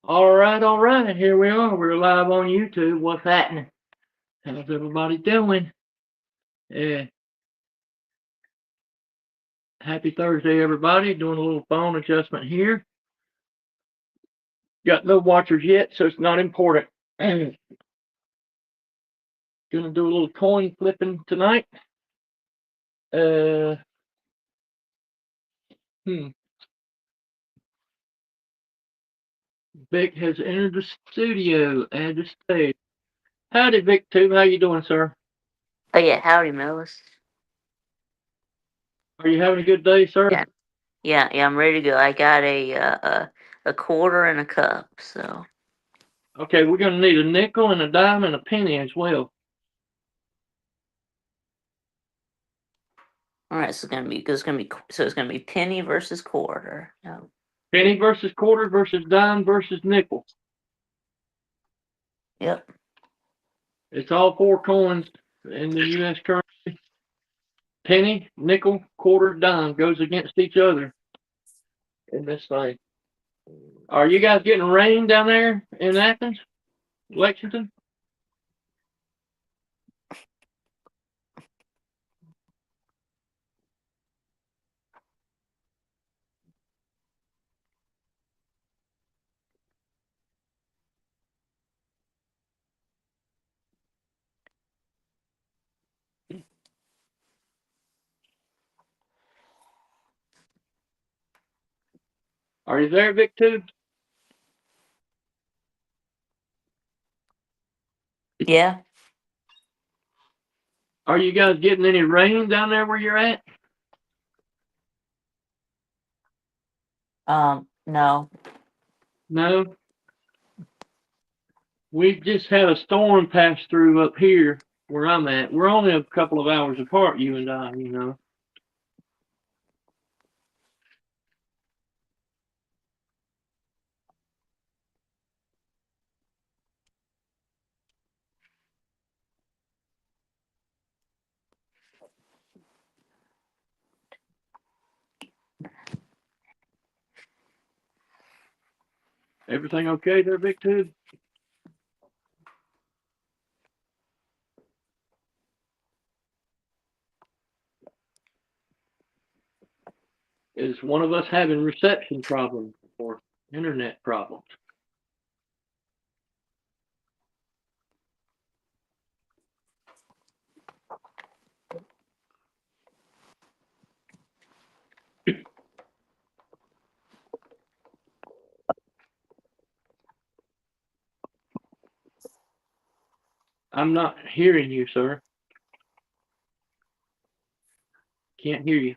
All right. Here we are. We're live on YouTube. What's happening? How's everybody doing? Yeah. Happy Thursday, everybody. Doing a little phone adjustment here. Got no watchers yet, so it's not important. Gonna do a little coin flipping tonight. Uh, hmm. Vic has entered the studio. Add to stage. Howdy, Vic. Too. How you doing, sir? Oh yeah, howdy, Millis. Are you having a good day, sir? Yeah, yeah, I'm ready to go. I got a quarter and a cup. So Okay, we're gonna need a nickel and a dime and a penny as well. all right, so it's gonna be penny versus quarter. No. Penny versus quarter versus dime versus nickel. Yep. It's all four coins in the U.S. currency. Penny, nickel, quarter, dime goes against each other in this thing. Are you guys getting rain down there in Athens, Lexington? Are you there, Vic, too? Yeah. Are you guys getting any rain down there where you're at? No. No. We've just had a storm pass through up here where I'm at. We're only a couple of hours apart, you and I. Everything okay there, Vic, too? Is one of us having reception problems or internet problems? I'm not hearing you, sir. Can't hear you.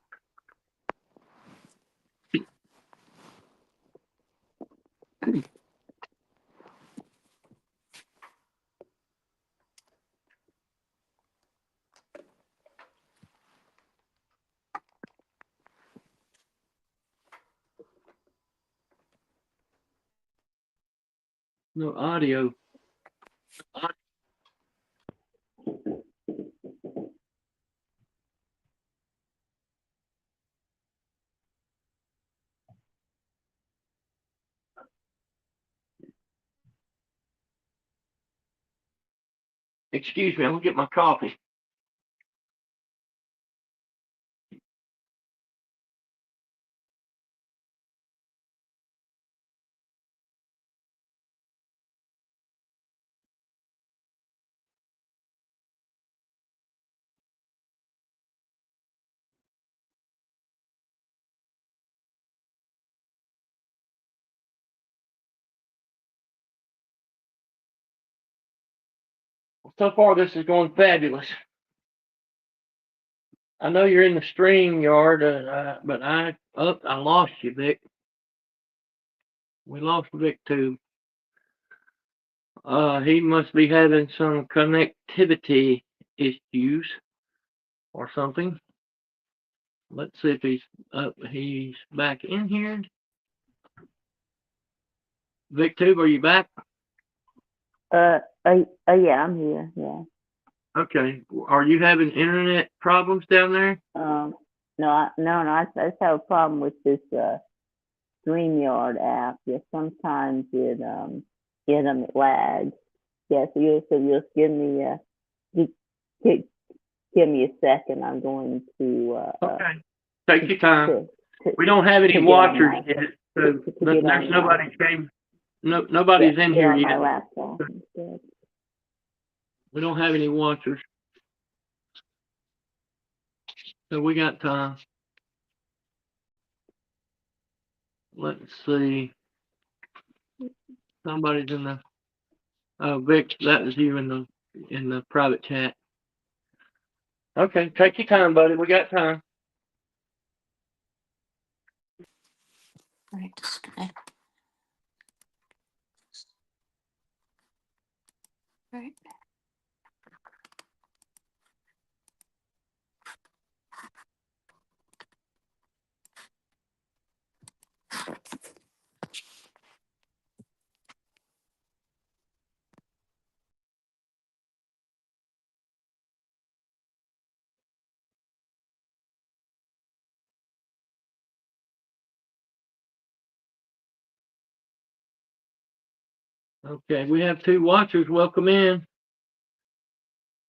No audio. Excuse me, I'm gonna get my coffee. So far, this is going fabulous. I know you're in the stream yard, but I lost you, Vic. We lost Vic too. He must be having some connectivity issues or something. Let's see if he's up. He's back in here. Vic tube, are you back? Yeah, I'm here. Yeah. Okay. Are you having internet problems down there? No, I just have a problem with this StreamYard app. Yeah, sometimes it lags. Yeah, so you'll just give me give me a second. I'm going to Okay. Take your time. to We don't have any to get on watchers my yet, so to get there's on nobody came. No, nobody's in get here on my yet. laptop instead. We don't have any watchers, so we got time. Let's see. Somebody's in the. Oh, Vic, that was you in the private chat. Okay, take your time, buddy. We got time. Right, disconnect. Right. Okay, we have 2 watchers. Welcome in.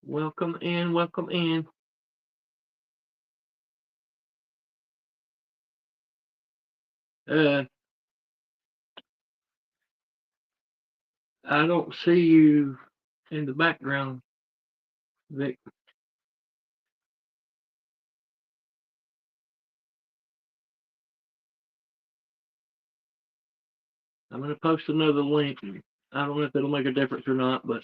Welcome in. Welcome in. I don't see you in the background, Vic. I'm going to post another link. I don't know if it'll make a difference or not, but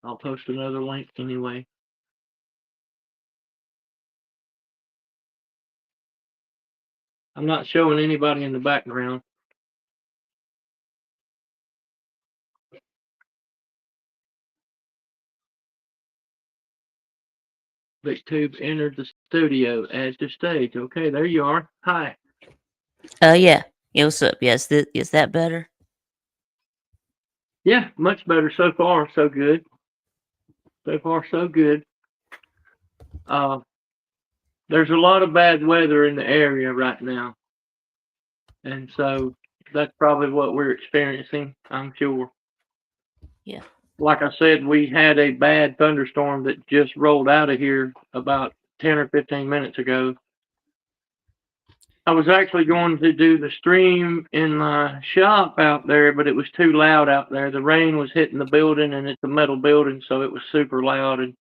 I'll post another link anyway. I'm not showing anybody in the background. BigTube entered the studio. Add to stage. Okay, there you are. Hi. Yeah. Yeah, what's up? Yes, is that better? Yeah, much better so far. So good. So far, so good. There's a lot of bad weather in the area right now, and so that's probably what we're experiencing, I'm sure. Yeah. Like I said, we had a bad thunderstorm that just rolled out of here about 10 or 15 minutes ago. I was actually going to do the stream in my shop out there, but it was too loud out there. The rain was hitting the building, and it's a metal building, so it was super loud. And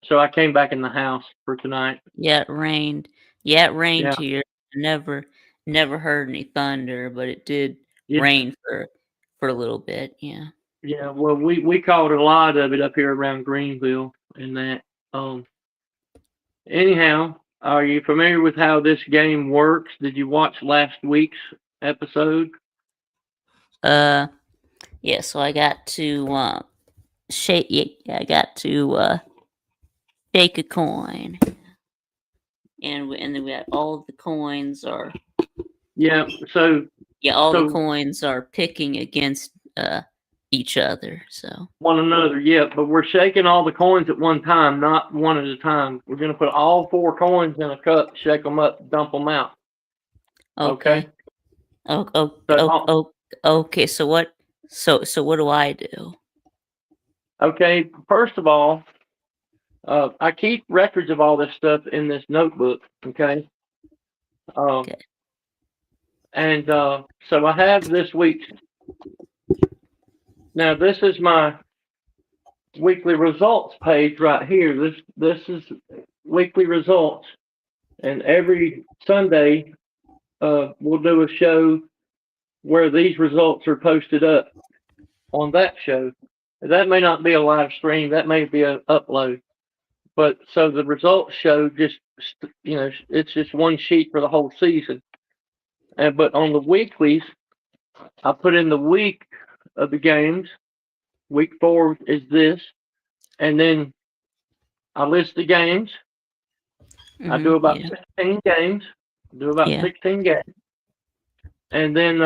so I came back in the house for tonight. Yeah, it rained. Yeah, it rained Yeah. here. Never heard any thunder, but it did Yeah. rain for a little bit. Yeah. Yeah, well, we caught a lot of it up here around Greenville and that. Anyhow, are you familiar with how this game works? Did you watch last week's episode? Yeah. So I got to shake. Yeah, I got to shake a coin, and then we got all the coins are. Yeah. So Yeah, all the coins are picking against each other. So one another, yeah. But we're shaking all the coins at one time, not one at a time. We're gonna put all 4 coins in a cup, shake them up, dump them out. okay. Okay. So what? So what do I do? Okay. First of all, I keep records of all this stuff in this notebook. Okay. Okay. And so I have this week's. Now this is my weekly results page right here. This is weekly results, and every Sunday we'll do a show where these results are posted up on that show. That may not be a live stream. That may be an upload. But so the results show just, it's just one sheet for the whole season. But on the weeklies, I put in the week of the games. Week 4 is this. And then I list the games. I do about 16 games. Do about 16 games. And then,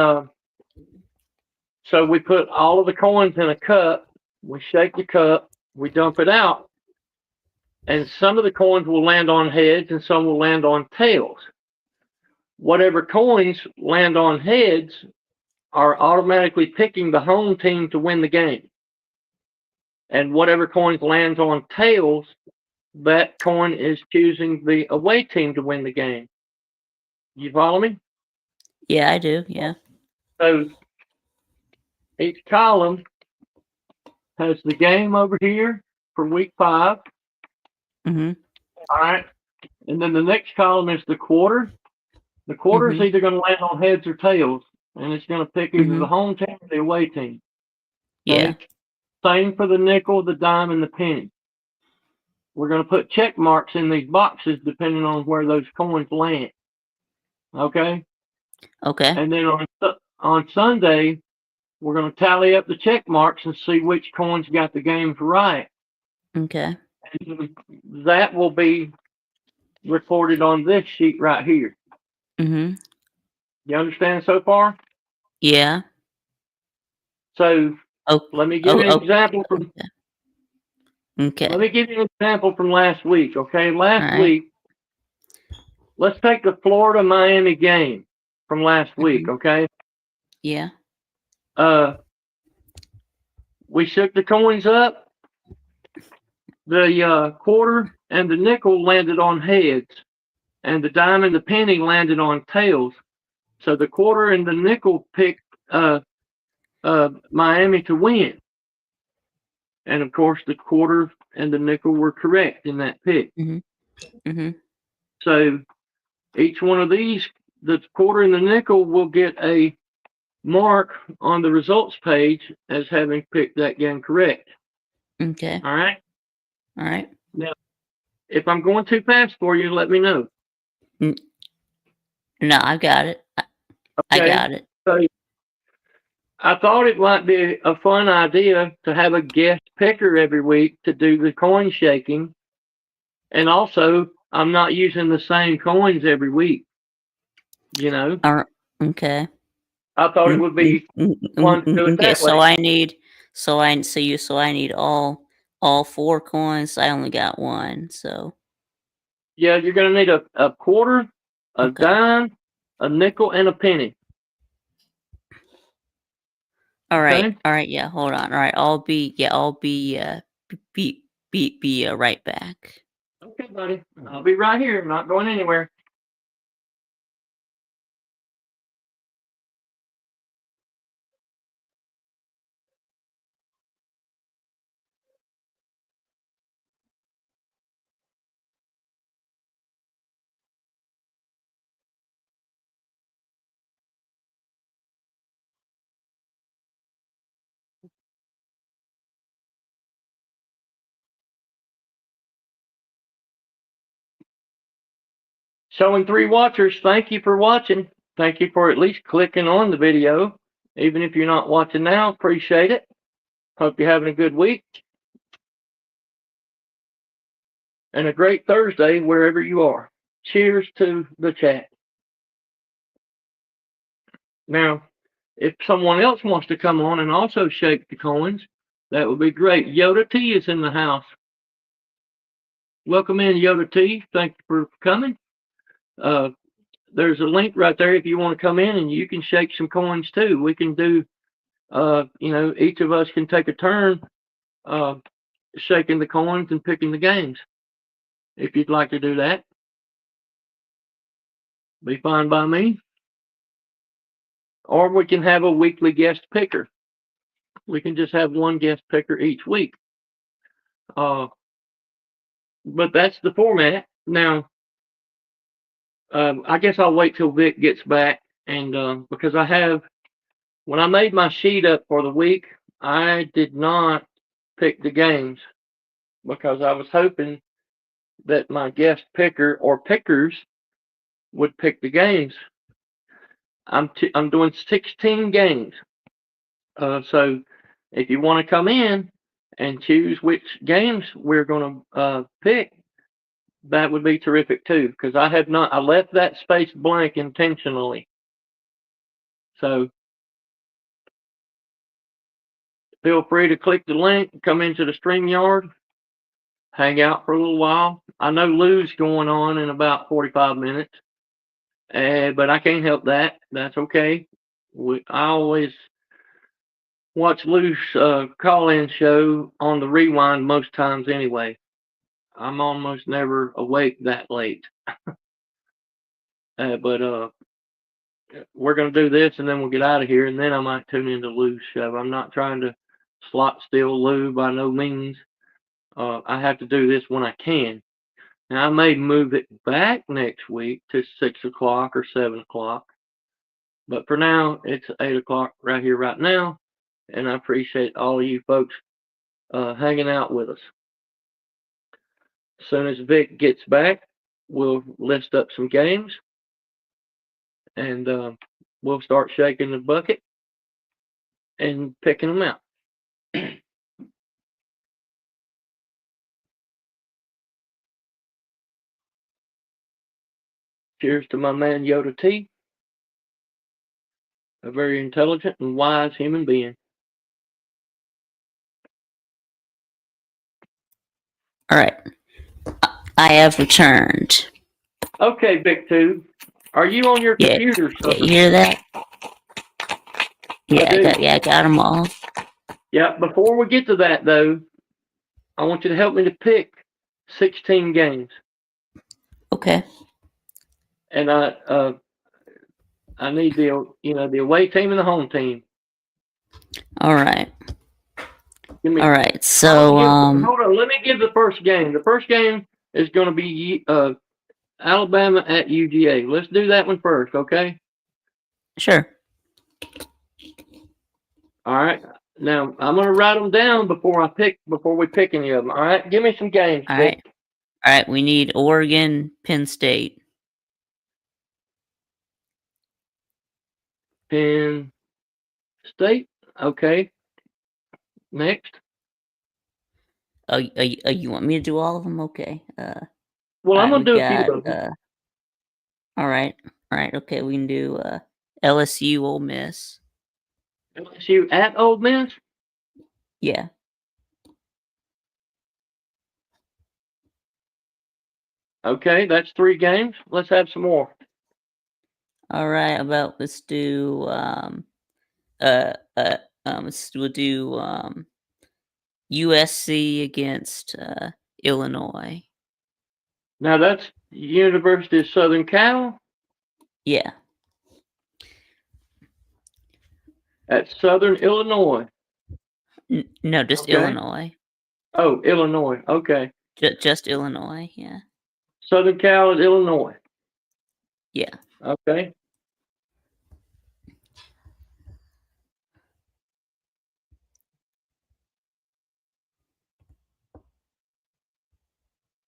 so we put all of the coins in a cup. We shake the cup. We dump it out. And some of the coins will land on heads and some will land on tails. whatever coins land on heads are automatically picking the home team to win the game. And whatever coins lands on tails, that coin is choosing the away team to win the game. You follow me? Yeah, I do. Yeah. So each column has the game over here for week 5. Mhm. All right. And then the next column is the quarter. The quarter is Mhm. either going to land on heads or tails, and it's going to pick either the Mhm. home team or the away team. Yeah. Okay? Same for the nickel, the dime, and the penny. We're going to put check marks in these boxes depending on where those coins land. Okay? Okay. And then on Sunday, we're going to tally up the check marks and see which coins got the games right. Okay. And that will be recorded on this sheet right here. Mhm. You understand so far? Yeah. So Oh. let me give you an example from Okay. let me give you an example from last week. Okay, All last right. week, let's take the Florida Miami game from last week. Mhm. Okay, Yeah. we shook the coins up. The quarter and the nickel landed on heads, and the dime and the penny landed on tails. So the quarter and the nickel picked Miami to win, and of course the quarter and the nickel were correct in that pick. Mhm. Mhm. So each one of these, the quarter and the nickel, will get a mark on the results page as having picked that game correct. Okay. All right. All right. Now, if I'm going too fast for you, let me know. No, I got it. I Okay. got it. So I thought it might be a fun idea to have a guest picker every week to do the coin shaking. And also, I'm not using the same coins every week. You know, All right. Okay. I thought it would be fun to do it Okay. that So way. I need. So I need all 4 coins. I only got 1. So Yeah, you're going to need a quarter, a okay. dime, a nickel, and a penny. All right. Okay. All right. Yeah. Hold on. All right. I'll be right back. Okay, buddy. I'll be right here. I'm not going anywhere. Showing 3 watchers. Thank you for watching. Thank you for at least clicking on the video. Even if you're not watching now, appreciate it. Hope you're having a good week and a great Thursday wherever you are. Cheers to the chat. Now, if someone else wants to come on and also shake the coins, that would be great. Yoda T is in the house. Welcome in, Yoda T. Thank you for coming. There's a link right there if you want to come in and you can shake some coins too. We can do, each of us can take a turn shaking the coins and picking the games. If you'd like to do that, be fine by me. Or we can have a weekly guest picker. We can just have one guest picker each week. But that's the format. Now, I guess I'll wait till Vic gets back, and because when I made my sheet up for the week, I did not pick the games because I was hoping that my guest picker or pickers would pick the games. I'm doing 16 games, so if you want to come in and choose which games we're going to pick, that would be terrific too. Because I left that space blank intentionally. So feel free to click the link, come into the StreamYard, hang out for a little while. I know Lou's going on in about 45 minutes. But I can't help that. That's okay. I always watch Lou's call-in show on the rewind most times anyway. I'm almost never awake that late. But we're going to do this and then we'll get out of here, and then I might tune into Lou's show. I'm not trying to slot steal Lou by no means. I have to do this when I can. Now, I may move it back next week to 6 o'clock or 7 o'clock. But for now, it's 8 o'clock right here, right now. And I appreciate all of you folks hanging out with us. As soon as Vic gets back, we'll list up some games. And we'll start shaking the bucket and picking them out. Cheers to my man Yoda T, a very intelligent and wise human being. All right. I have returned. Okay, Vic Tube, are you on your Yeah. computer? Yeah, you hear that? Yeah, I got them all. Yeah, before we get to that, though, I want you to help me to pick 16 games. Okay. And I need the away team and the home team. All right. Give me, All right. So hold on. Let me give the first game. The first game is going to be Alabama at UGA. Let's do that one first, okay? sure. All right. Now I'm going to write them down before we pick any of them. All right. Give me some games. All Vic. right. All right. We need Oregon, Penn State. Penn State. Okay. Next. Oh, you want me to do all of them? Okay. Well, I'm right, going to we do a few got, of them. all right. Okay. We can do LSU, Ole Miss. LSU at Ole Miss. Yeah. Okay, that's 3 games. Let's have some more. All right. Let's do we'll do USC against Illinois. Now that's University of Southern Cal Yeah. at Southern Illinois. No, just Okay. Illinois. Oh, Illinois. Okay. Just Illinois. Yeah. Southern Cal at Illinois. Yeah. Okay.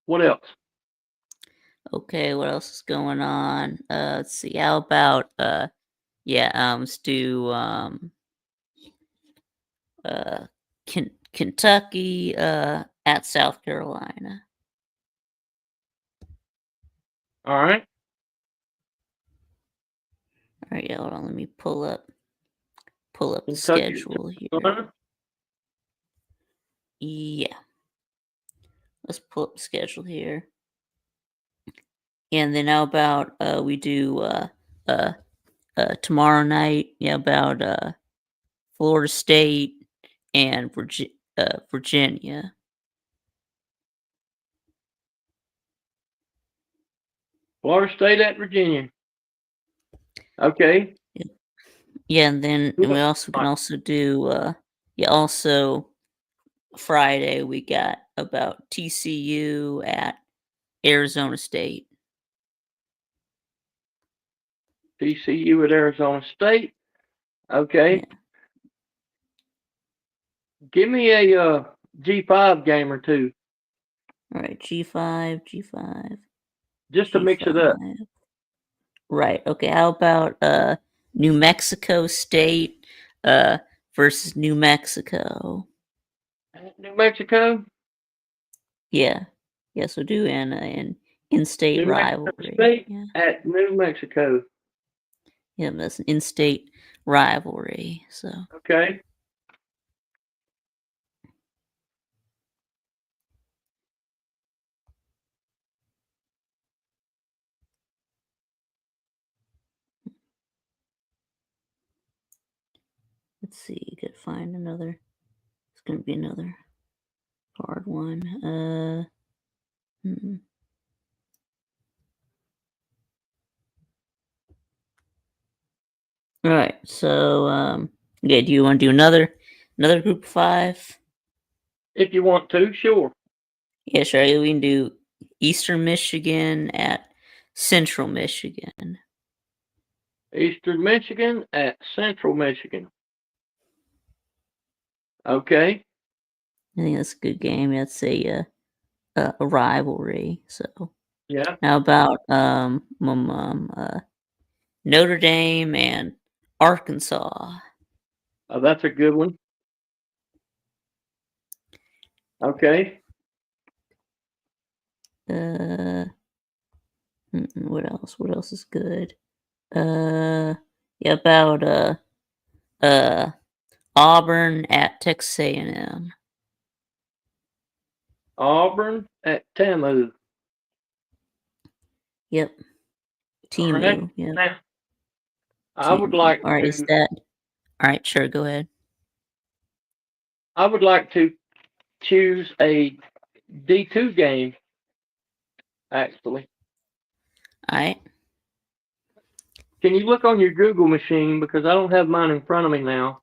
What else? Okay, what else is going on? Let's see. How about let's do Kentucky at South Carolina. All right. All right, yeah, hold on. Let me pull up the Kentucky, schedule here. Carolina. Yeah. Let's pull up the schedule here. And then how about we do tomorrow night, about Florida State and Virginia. Florida State at Virginia. Okay. Yeah, and then we can also do also Friday we got about TCU at Arizona State. TCU at Arizona State. Okay. Yeah. Give me a G5 game or two. All right, G5. Just to mix it up. Right. Okay. How about New Mexico State versus New Mexico? New Mexico. Yeah. Yes, we'll do an in-state New rivalry. Mexico State Yeah. at New Mexico. Yeah, that's an in-state rivalry. So. Okay. Let's see. Gotta find another. It's gonna be another hard one. All right. So, yeah. Do you want to do another group of 5? If you want to, sure. Yeah, sure. We can do Eastern Michigan at Central Michigan. Eastern Michigan at Central Michigan. Okay. I think that's a good game. That's a rivalry. So Yeah. how about Notre Dame and Arkansas? Oh, that's a good one. Okay. What else? What else is good? Yeah, about Auburn at Texas A&M. Auburn at Tamu. Yep. All right. Timu. Yep. Now, I would like All right, is to. that all right? Sure, go ahead. I would like to choose a D2 game. Actually, All right. can you look on your Google machine, because I don't have mine in front of me now,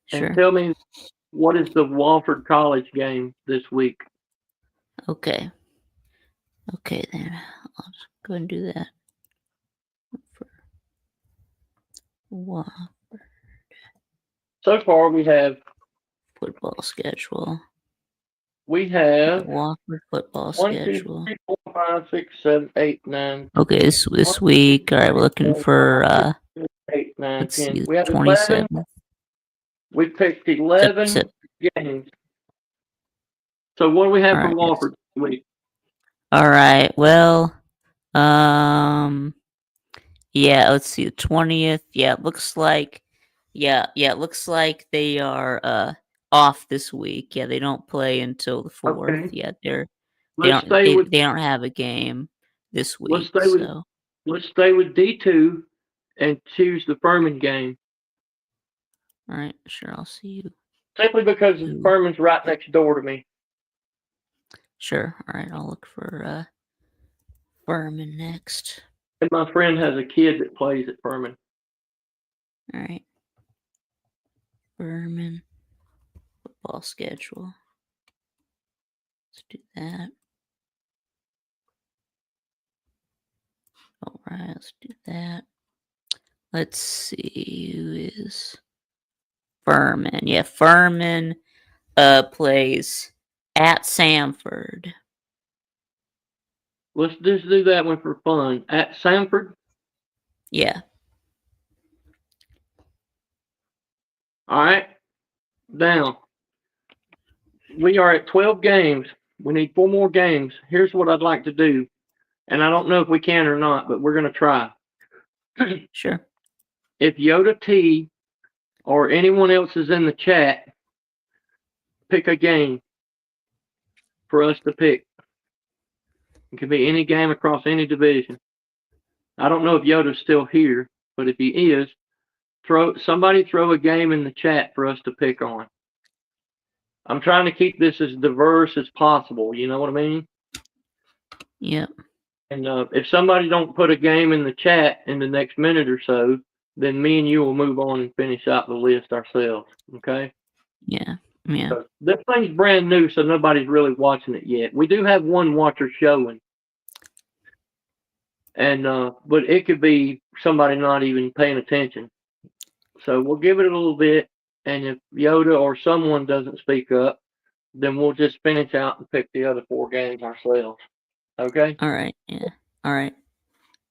Sure. and tell me what is the Wofford College game this week? Okay. Okay, then I'll just go and do that. For So far, we have football schedule. Wofford football 1, 2, schedule. 3, 4, 5, 6, 7, 8, 9. Okay, this week. All right, we're looking for 8, 9, let's 10. see, We have 27. 11. We picked 11 Sep- games. So what do we have All for right, Wofford this week? All right. Well, yeah. Let's see, the 20th. Yeah, it looks like. Yeah, it looks like they are off this week. Yeah, they don't play until the 4th. Okay. Yeah, they Let's stay with don't have a game this let's week. stay with So let's stay with D2 and choose the Furman game. all right, sure. I'll see you. Simply because Ooh. Furman's right next door to me. Sure. All right, I'll look for Furman next. And my friend has a kid that plays at Furman. All right. Furman football schedule. Let's do that. All right, let's do that. Let's see who is Furman. Yeah, Furman plays at Samford. Let's just do that one for fun. At Sanford. Yeah. All right. Now, we are at 12 games. We need 4 more games. Here's what I'd like to do. And I don't know if we can or not, but we're going to try. Sure. If Yoda T or anyone else is in the chat, pick a game for us to pick. It could be any game across any division. I don't know if Yoda's still here, but if he is, somebody throw a game in the chat for us to pick on. I'm trying to keep this as diverse as possible. You know what I mean? Yep. And if somebody don't put a game in the chat in the next minute or so, then me and you will move on and finish out the list ourselves. Okay? Yeah. Yeah. So this thing's brand new, so nobody's really watching it yet. We do have one watcher showing. And but it could be somebody not even paying attention. So we'll give it a little bit, and if Yoda or someone doesn't speak up, then we'll just finish out and pick the other 4 games ourselves. Okay? All right. Yeah. All right.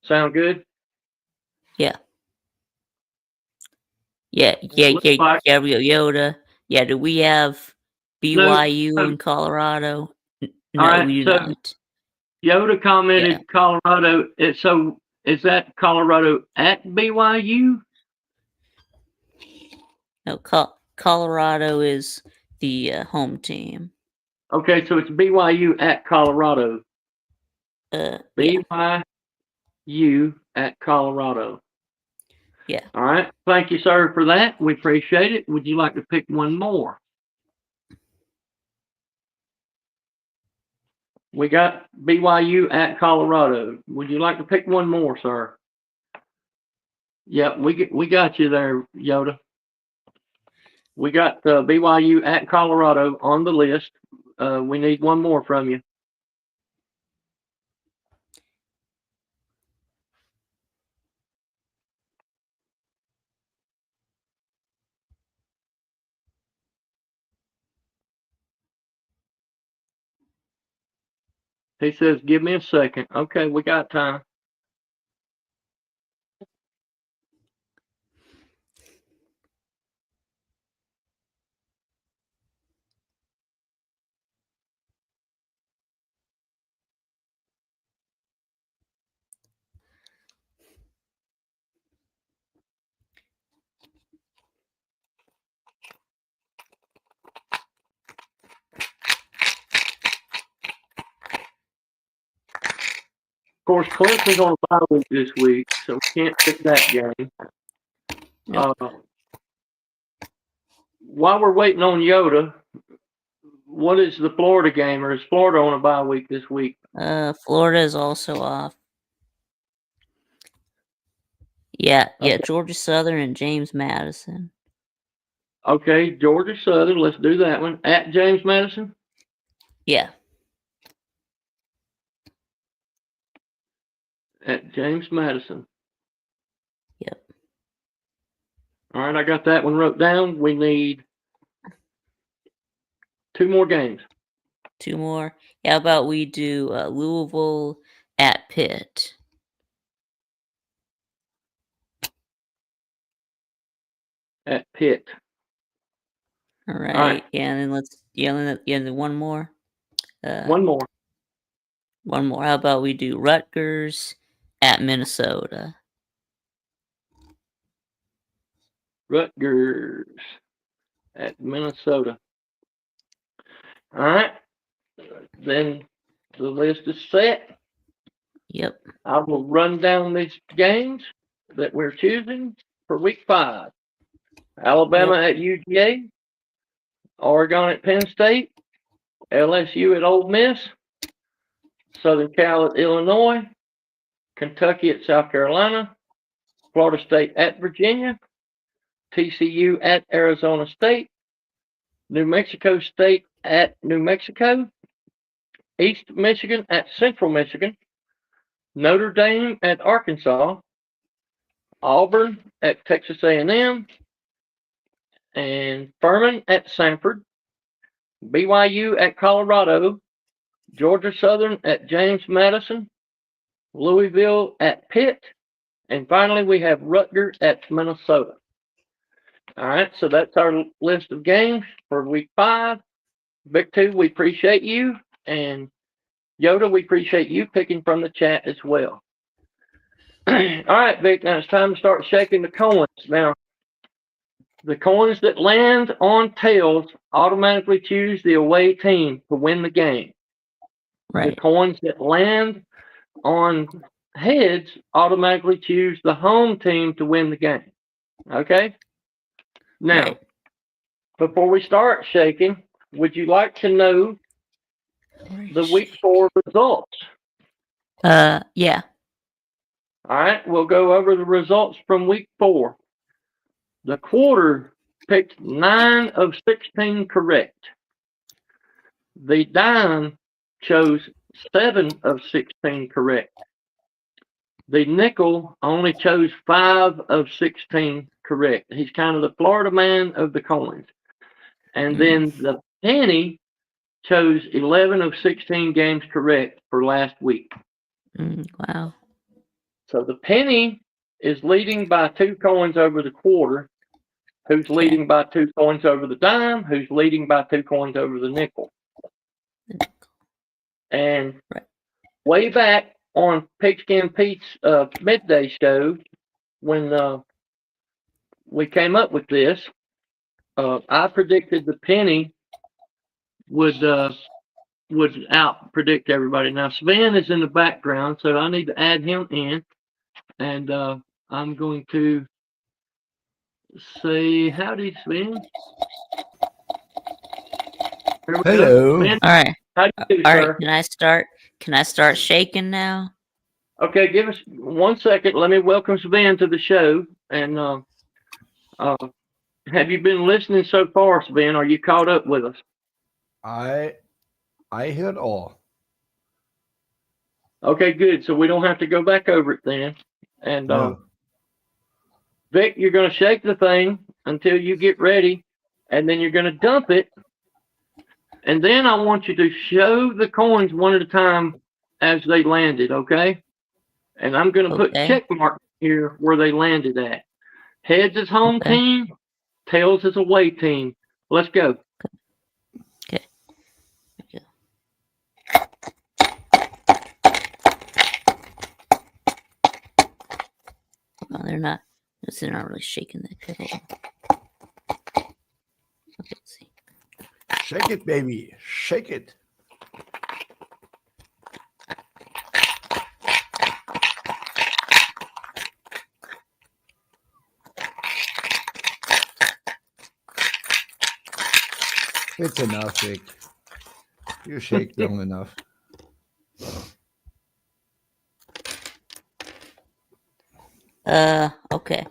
Sound good? Yeah. Yeah. Yoda. Yeah. Do we have BYU in Colorado? No, right, we do so not. Yoda commented Colorado. So is that Colorado at BYU? No, Colorado is the home team. Okay, so it's BYU at Colorado. Yeah. BYU at Colorado. Yeah. All right. Thank you, sir, for that. We appreciate it. Would you like to pick one more? We got BYU at Colorado. Would you like to pick one more, sir? Yeah, we got you there, Yoda. We got BYU at Colorado on the list. We need one more from you. He says, give me a second. Okay, we got time. Of course, Clemson's on a bye week this week, so we can't pick that game. Nope. While we're waiting on Yoda, what is the Florida game, or is Florida on a bye week this week? Florida is also off. Yeah, Okay. Georgia Southern and James Madison. Okay, Georgia Southern, let's do that one. At James Madison? Yeah. At James Madison. Yep. All right, I got that one wrote down. We need 2 more games. 2 more. How about we do Louisville at Pitt? At Pitt. All right. right. Yeah, and then then one more. One more. One more. How about we do Rutgers at Minnesota? Rutgers at Minnesota. All right. Then the list is set. Yep. I will run down these games that we're choosing for week 5. Alabama at UGA, Oregon at Penn State, LSU at Ole Miss, Southern Cal at Illinois, Kentucky at South Carolina, Florida State at Virginia, TCU at Arizona State, New Mexico State at New Mexico, East Michigan at Central Michigan, Notre Dame at Arkansas, Auburn at Texas A&M, and Furman at Sanford, BYU at Colorado, Georgia Southern at James Madison, Louisville at Pitt, and finally we have Rutgers at Minnesota. All right, so that's our list of games for week 5. Vic 2, we appreciate you, and Yoda, we appreciate you picking from the chat as well. All right, Vic, now it's time to start shaking the coins. Now, the coins that land on tails automatically choose the away team to win the game. Right. The coins that land on heads automatically choose the home team to win the game. Okay? Now, Right. before we start shaking, would you like to know the week 4 results? Yeah. All right, we'll go over the results from week 4. The quarter picked 9 of 16 correct. The dime chose 7 of 16 correct. The nickel only chose 5 of 16 correct. He's kind of the Florida man of the coins. And then the penny chose 11 of 16 games correct for last week. Wow. So the penny is leading by 2 coins over the quarter. Who's leading by 2 coins over the dime? Who's leading by 2 coins over the nickel? And way back on Pigskin Pete's midday show, when we came up with this, I predicted the penny would out predict everybody. Now Sven is in the background, so I need to add him in, and I'm going to say howdy, Sven. Here we go. Hello. Sven, All right. how do you do, All sir? right. Can I start? Can I start shaking now? Okay, give us 1 second. Let me welcome Sven to the show. And have you been listening so far, Sven? Are you caught up with us? I heard all. Okay, good. So we don't have to go back over it then. And No. Vic, you're going to shake the thing until you get ready, and then you're going to dump it. And then I want you to show the coins one at a time as they landed, okay? And I'm going to put Okay. check marks here where they landed at. Heads is home Okay. team, tails is away team. Let's go. Okay. No, they're not. They're not really shaking that kettle. Okay, let's see. Shake it, baby. Shake it. It's enough, Vic. You shake long enough. Okay.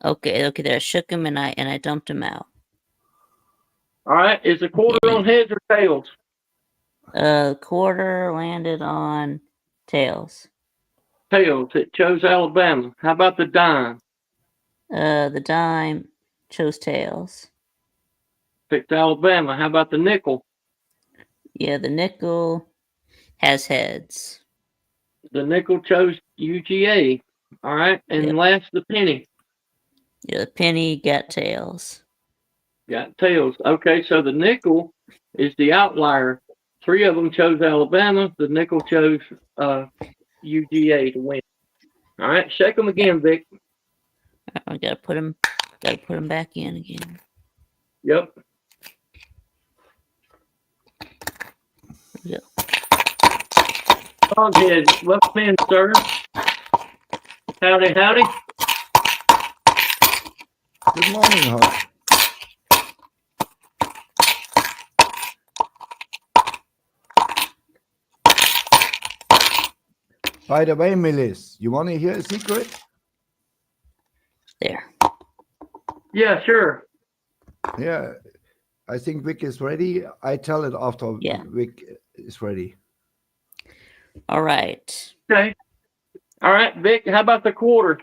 Okay, there. I shook him and I dumped him out. All right. Is the quarter Okay. on heads or tails? Quarter landed on tails. Tails. It chose Alabama. How about the dime? The dime chose tails. Picked Alabama. How about the nickel? Yeah, the nickel has heads. The nickel chose UGA. All right. And Yep. last, the penny. Yeah, the penny got tails. Got tails. Okay, so the nickel is the outlier. 3 of them chose Alabama. The nickel chose UGA to win. All right, shake them again, Vic. I gotta put him back in again. Yep. Yep. Hoghead, welcome in, sir. Howdy, howdy. Good morning, Hawk. By the way, Millis, you want to hear a secret? There. Yeah, sure. Yeah, I think Vic is ready. I tell it after Yeah. Vic is ready. All right. Okay. All right, Vic, how about the quarter?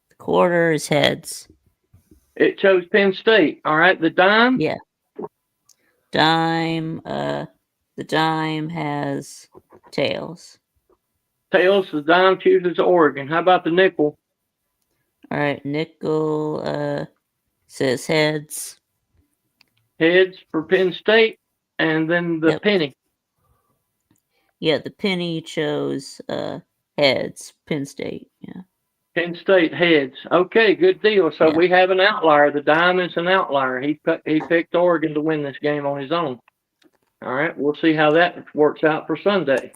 The quarter is heads. It chose Penn State. All right, the dime? Yeah. Dime. The dime has tails. Tails, the dime chooses Oregon. How about the nickel? All right. Nickel says heads. Heads for Penn State. And then the Yep. penny. Yeah, the penny chose heads. Penn State. Yeah. Penn State heads. Okay, good deal. So Yeah. we have an outlier. The dime is an outlier. He picked Oregon to win this game on his own. All right, we'll see how that works out for Sunday.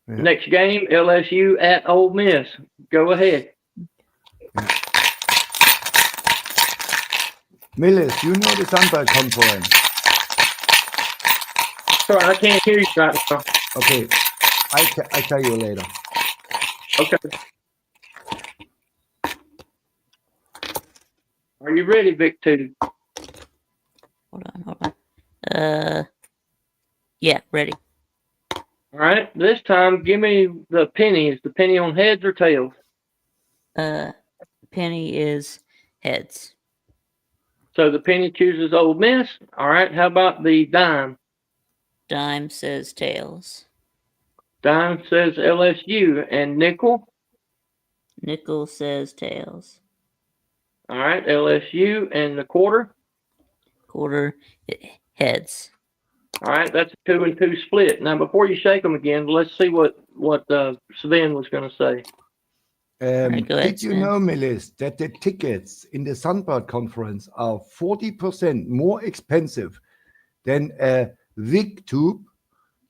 Yeah. Next game, LSU at Ole Miss. Go ahead. Millis, you know the Sunbelt Conference. Sorry, I can't hear you right now. Okay, I tell you later. Okay. Are you ready, Vic? Two. Hold on. Yeah, ready. All right. This time, give me the penny. Is the penny on heads or tails? Penny is heads. So the penny chooses Ole Miss. All right. How about the dime? Dime says tails. Dime says LSU. And nickel? Nickel says tails. All right. LSU. And the quarter? Quarter heads. All right. That's a 2-2 split. Now, before you shake them again, let's see what Sven was going to say. Right, go ahead, Did you Sven. know, Millis, that the tickets in the Sunbelt Conference are 40% more expensive than a Vic top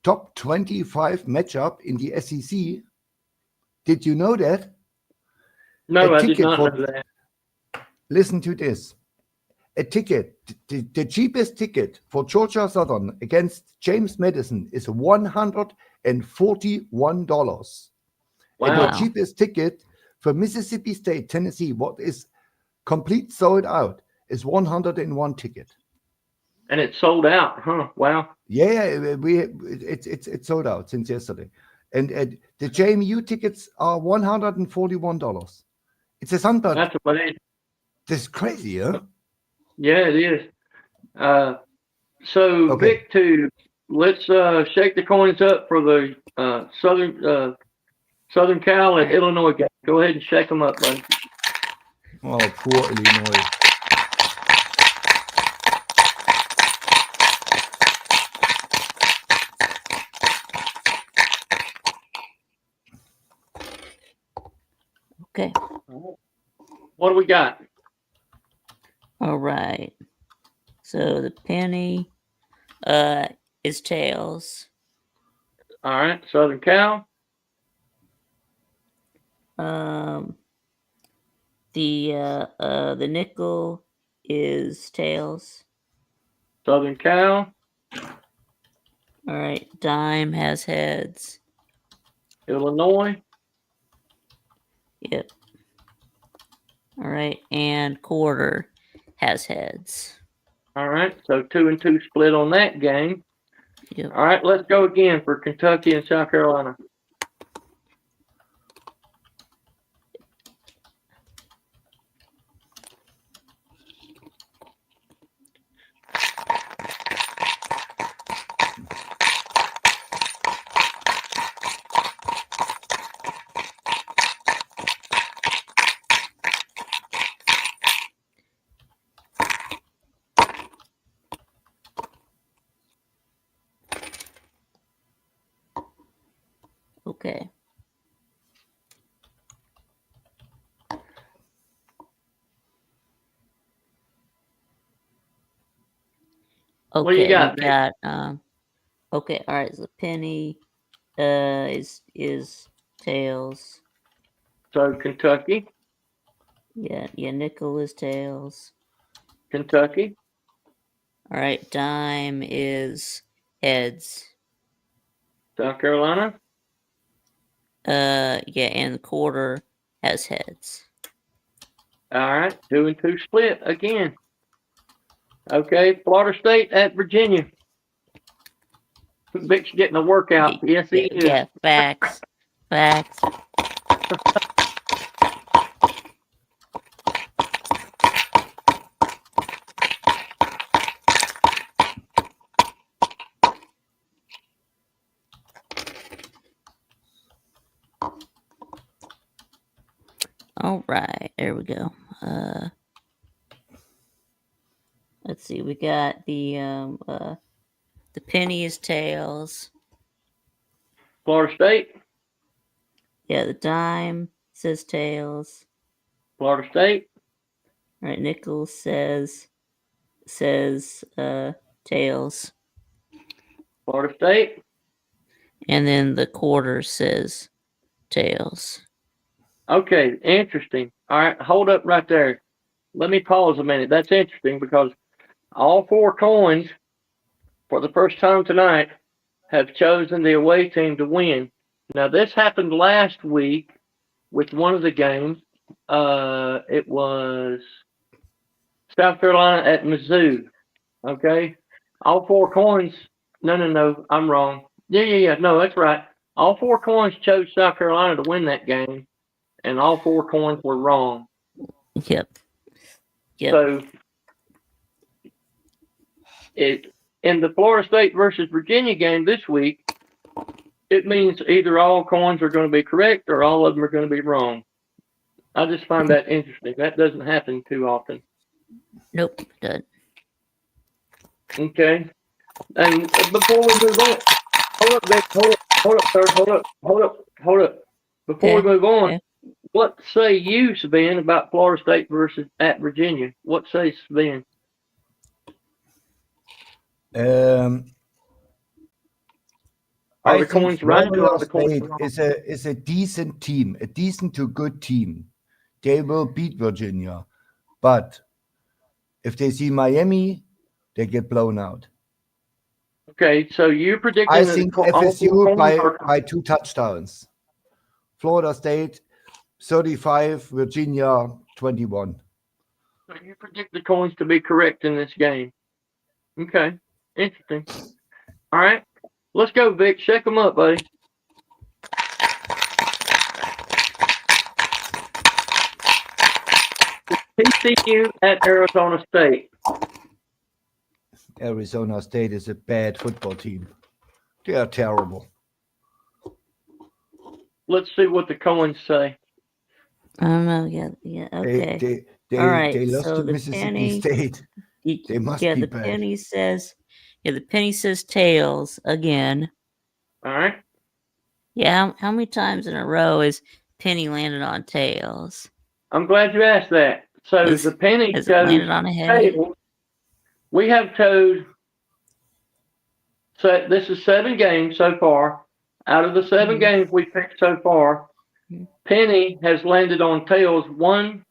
top 25 matchup in the SEC. Did you know that? No, A I did ticket not for- know that. Listen to this. A ticket, the cheapest ticket for Georgia Southern against James Madison is $141. And the Wow. cheapest ticket for Mississippi State, Tennessee, what is complete sold out, is 101 ticket. And it's sold out, huh? Wow. Yeah, it's sold out since yesterday. And the JMU tickets are $141. It's a Sunbird. That's amazing. This is crazy, huh? Yeah, it is. So Okay. Vic, let's shake the coins up for the Southern Cal and Illinois game. Go ahead and shake them up, buddy. Oh, poor Illinois. Okay. What do we got? All right. So the penny is tails. All right, Southern Cal, The nickel is tails. Southern Cal, All right. Dime has heads. Illinois, Yep. All right. And quarter has heads. all right, so 2 and 2 split on that game. Yep. All right, let's go again for Kentucky and South Carolina. Okay. Okay, What do you got, we Vic? got okay, all right, so the penny is tails. So Kentucky, Yeah, nickel is tails. Kentucky, All right, dime is heads. South Carolina, Yeah, and the quarter has heads. all right, 2 and 2 split again. Okay, Florida State at Virginia. Vic's getting a workout. Yes, he is. Yeah, facts. Facts. All right, there we go. Let's see. We got the penny is tails. Florida State, Yeah, the dime says tails. Florida State, All right, nickel says tails, Florida State. and then the quarter says tails. Okay, interesting. All right, hold up right there. Let me pause a minute. That's interesting because all 4 coins for the first time tonight have chosen the away team to win. Now, this happened last week with one of the games. It was South Carolina at Mizzou. Okay, all 4 coins. No, I'm wrong. Yeah. No, that's right. All 4 coins chose South Carolina to win that game, and all 4 coins were wrong. Yep. So, in the Florida State versus Virginia game this week, it means either all coins are going to be correct or all of them are going to be wrong. I just find that interesting. That doesn't happen too often. Nope. Done. Okay. And before we move on, hold up, Vic, hold up, sir, hold up. Before we Okay, move on, okay. what say you, Sven, about Florida State versus at Virginia? What say Sven? Are I the think coins right or Florida are the coins State wrong? is a decent team, a decent to good team. They will beat Virginia, but if they see Miami, they get blown out. Okay, so you're predicting I that think all four FSU coins are by 2 touchdowns. Florida State 35, Virginia 21. so you predict the coins to be correct in this game. Okay, interesting. All right, let's go, Vic. Check them up, buddy. TCU at Arizona State. Arizona State is a bad football team. They are terrible. Let's see what the coins say. I don't know. Yeah. Okay. All right. They lost So to the Mississippi penny, State. They must be the bad. penny says, the penny says tails again. All right. Yeah. How many times in a row is penny landed on tails? I'm glad you asked that. So Has- the penny Has it chose landed on a head? tails. We have chose. So this is 7 games so far. Out of the 7 Mhm. games we picked so far, Mhm. penny has landed on tails 1,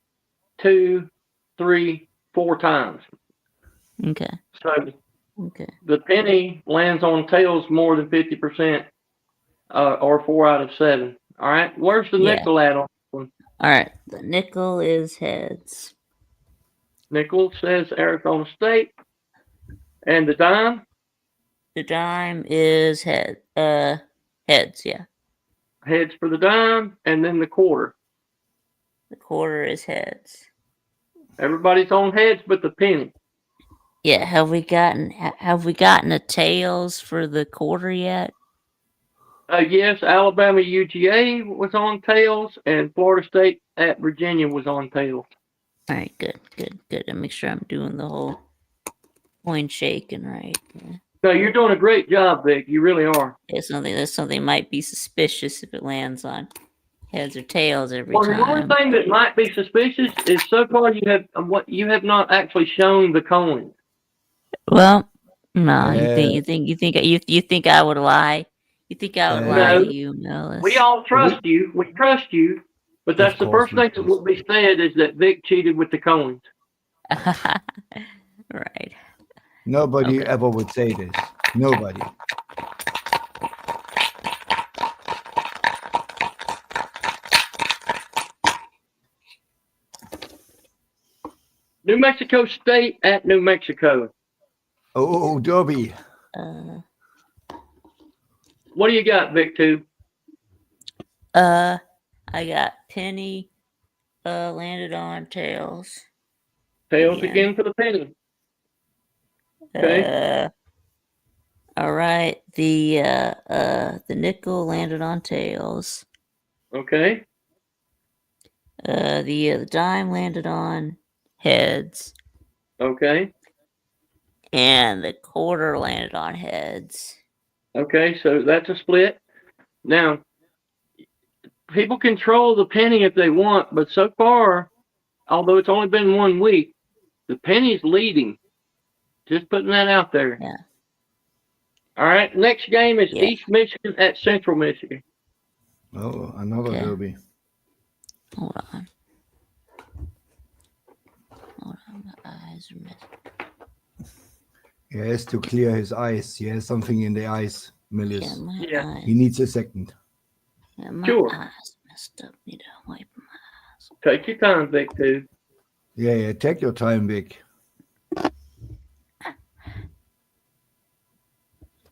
2, 3, 4 times. Okay. So Okay. the penny lands on tails more than 50%, or 4 out of 7. All right. Where's the Yeah. nickel at on? All right. The nickel is heads. Nickel says Arizona State. And the dime? The dime is heads. Yeah. Heads for the dime, and then the quarter. The quarter is heads. Everybody's on heads but the penny. Yeah. Have we gotten a tails for the quarter yet? Yes, Alabama UGA was on tails, and Florida State at Virginia was on tails. All right. Good. I make sure I'm doing the whole coin shaking right. Yeah. No, you're doing a great job, Vic. You really are. There's something might be suspicious if it lands on heads or tails every Well, the time. only thing that might be suspicious is so far you have not actually shown the coin. Well, no, you Uh, think I would lie? You think I would lie No. to you, Melis? We all trust you. We trust you. But that's the course first we thing that will be said is that Vic cheated with the coins. Right. Nobody Okay. ever would say this. Nobody. New Mexico State at New Mexico. Oh, Derby. What do you got, Vic, too? I got penny. Landed on tails. Tails Again. again for the penny. Okay. All right. The nickel landed on tails. Okay. The dime landed on heads, Okay. and the quarter landed on heads. Okay. So that's a split. Now, people control the penny if they want, but so far, although it's only been 1 week, the penny's leading. Just putting that out there. Yeah. All right. Next game is Yeah. East Michigan at Central Michigan. Oh, another Okay. Derby. Hold on. My eyes are messed. He has to clear his eyes. He has something in the eyes, Yeah, Melis. my Yeah. eyes. He needs a second. Yeah, my Sure. eyes messed up. Need to wipe my eyes. Take your time, Vic, too. Yeah, take your time, Vic.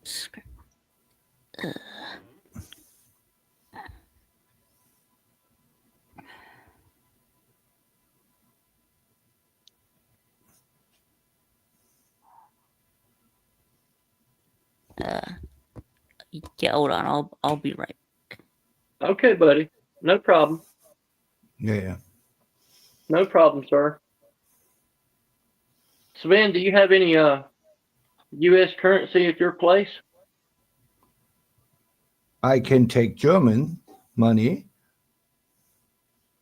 Scrap. Yeah, hold on. I'll be right. Okay, buddy. No problem. Yeah. No problem, sir. Sven, do you have any U.S. currency at your place? I can take German money.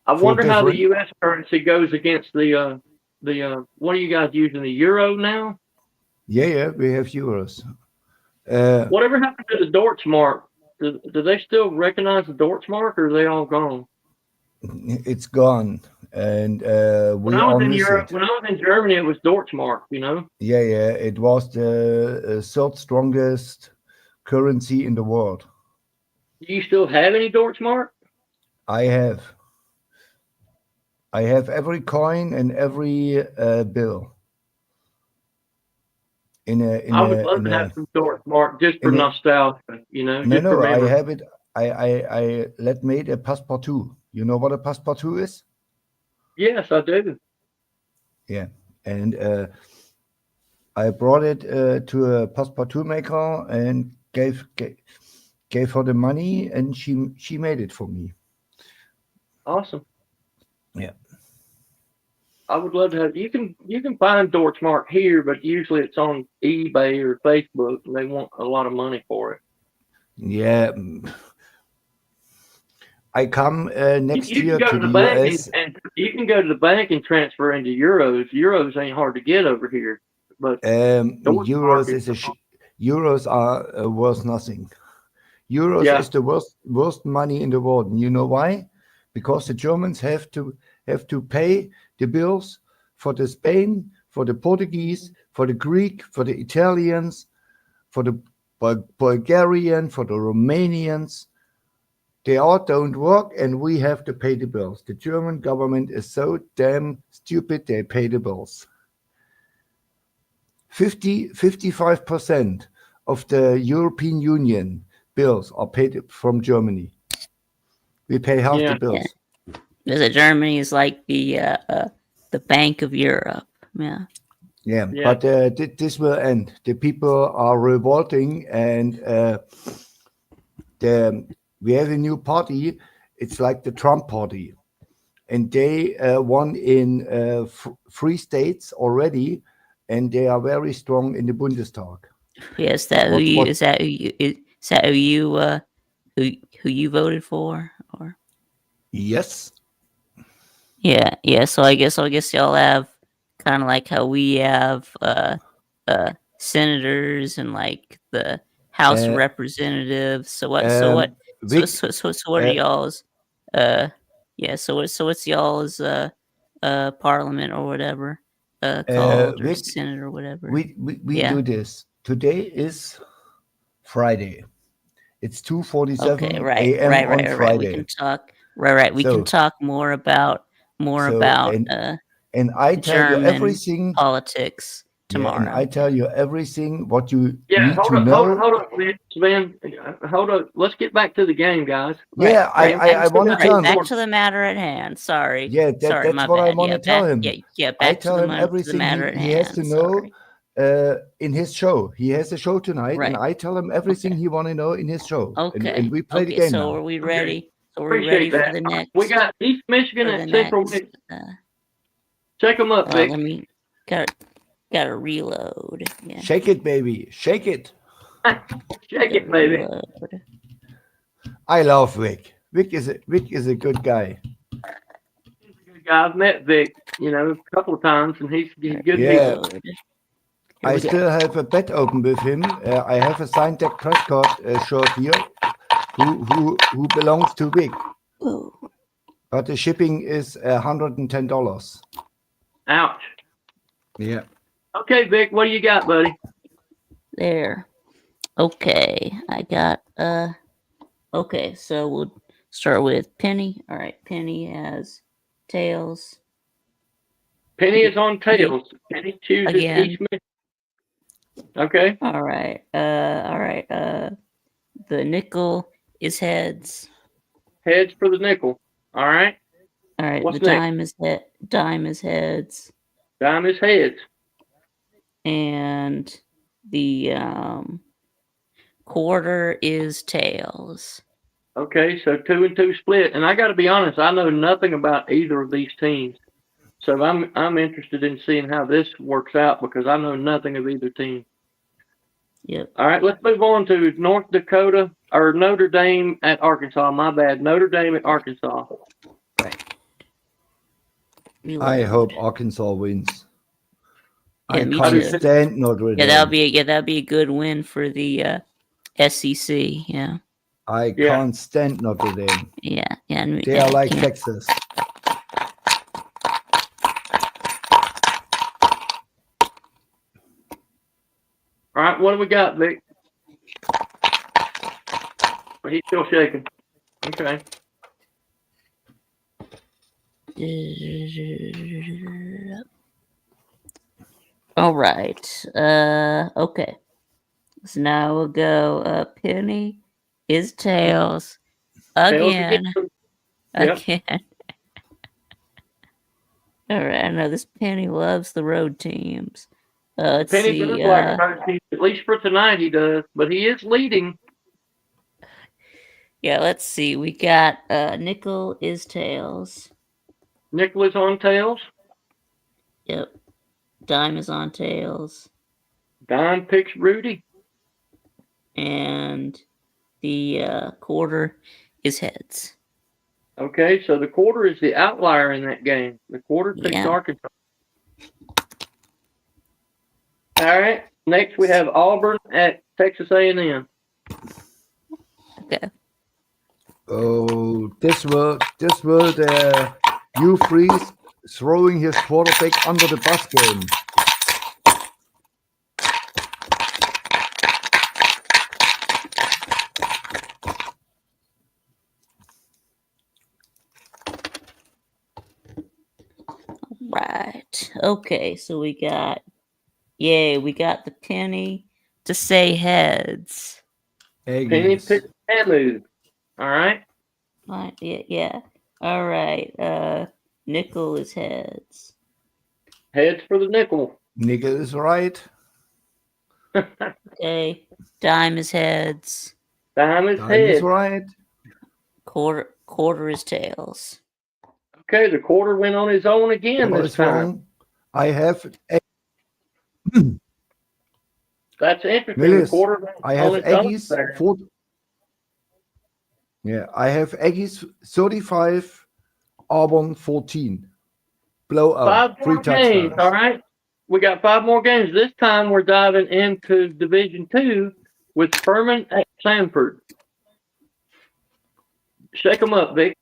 I For wonder how the different- U.S. currency goes against the what are you guys using, the euro now? Yeah, we have euros. Whatever happened to the Deutschmark? do they still recognize the Deutschmark, or are they all gone? It's gone, and we When I all was in miss Europe, it. when I was in Germany, it was Deutschmark. Yeah, it was the third strongest currency in the world. Do you still have any Deutschmark? I have every coin and every bill I would love to have some Deutschmark just for in a- nostalgia. no, Just for I memory. have it. I let made a passepartout. You know what a passepartout is? Yes, I do. Yeah, and I brought it to a passepartout maker and gave her the money, and she made it for me. Awesome. Yeah. I would love to have. You can find Deutschmark here, but usually it's on eBay or Facebook, and they want a lot of money for it. Yeah. I come next You year can go to to the the bank US. and you can go to the bank and transfer into euros. Euros ain't hard to get over here, but Deutschmark Euros are worth nothing. Euros Yeah. is the worst money in the world. And you know why? Because the Germans have to pay the bills for the Spain, for the Portuguese, for the Greek, for the Italians, for the Bulgarian, for the Romanians. They all don't work, and we have to pay the bills. The German government is so damn stupid, they pay the bills. 55% of the European Union bills are paid from Germany. We pay half Yeah. the bills. Because Germany is like the Bank of Europe. Yeah. Yeah, Yeah. but this will end. The people are revolting, and we have a new party. It's like the Trump party, and they won in 3 states already, and they are very strong in the Bundestag. Yeah, is that who you? Is that who you? Is that who you? Who you voted for? Or Yes. yeah. So I guess y'all have kind of like how we have senators and like the House of Uh, Representatives. So what? Vic, So what are y'all's? Yeah. So what's y'all's parliament or whatever called, or Vic, senate or whatever? we Yeah. do this. Today is Friday. It's 2:47 Okay. Right. a.m. on Friday. We can talk. Right. We can talk more about and I tell you German everything. politics tomorrow. And I tell you everything what you Yeah, need hold to on, know. hold on, Sven. Hold on. Let's get back to the game, guys. Yeah, I want to tell him. Back to the matter at hand. Sorry. Yeah, Sorry, that's my what bad. I want to tell him. Yeah, I back tell to him the everything matter at he hand. has to know in his show. He has a show tonight, Right. and I tell him everything he want to know in his show. Okay. And we play the game so now. Are we ready? Okay. So we're ready Appreciate for that. the next. We got East Michigan for the and Central next, Michigan. Check them up, Vic. let me gotta reload. Yeah. Shake it, baby. Shake it. Check it, baby. Reload. I love Vic. Vic is a good guy. He's a good guy. I've met Vic, a couple of times, and he's good. Yeah. People. I still have a bet open with him. I have a signed Dak Prescott shirt here, who belongs to Vic. Ooh. But the shipping is $110. Ouch. Yeah. Okay, Vic, what do you got, buddy? There. Okay, I got okay, so we'll start with Penny. All right, Penny has tails. Penny is on tails. Penny chooses Again. East Michigan. Okay. All right. The nickel is heads. Heads for the nickel. All right. All right. What's the next? dime is heads. Dime is heads. And the quarter is tails. Okay, so 2 and 2 split. And I got to be honest, I know nothing about either of these teams. So I'm interested in seeing how this works out because I know nothing of either team. Yep. All right, let's move on to North Dakota or Notre Dame at Arkansas. My bad. Notre Dame at Arkansas. Right. I hope Arkansas wins. Yeah, I me can't too. stand Notre Dame. That'll be a good win for the SEC. Yeah. I Yeah. can't stand Notre Dame. Yeah, and They are like can't- Texas. All right, what do we got, Vic? He's still shaking. Okay. All right. Okay. So now we'll go penny is tails Tails again. Yep. Again. All right. I know this penny loves the road teams. Let's Penny see. does like road teams, at least for tonight he does, but he is leading. Yeah, let's see. We got nickel is tails. Nicholas on tails. Yep. Dime is on tails. Dime picks Rudy. And the quarter is heads. Okay, so the quarter is the outlier in that game. The quarter picks Yeah. Arkansas. All right. Next we have Auburn at Texas A&M. Okay. Oh, this world, Hugh Freeze throwing his quarterback under the bus game. Right. Okay, so we got the penny to say heads. Penny Aggies. picks Tamu. All right. Right, yeah. All right. Nickel is heads. Heads for the nickel. Nickel is right. Okay. Dime is heads. Dime is Dime heads. is right. Quarter is tails. Okay, the quarter went on his own again Quarter this is time. wrong. I have That's interesting. Willis, The quarter went I have on its own Aggies there. I have Aggies 35, Auburn 14. Blowout. 5 more 3 games. touchdowns. All right. We got 5 more games. This time we're diving into Division II with Furman at Sanford. Shake them up, Vic.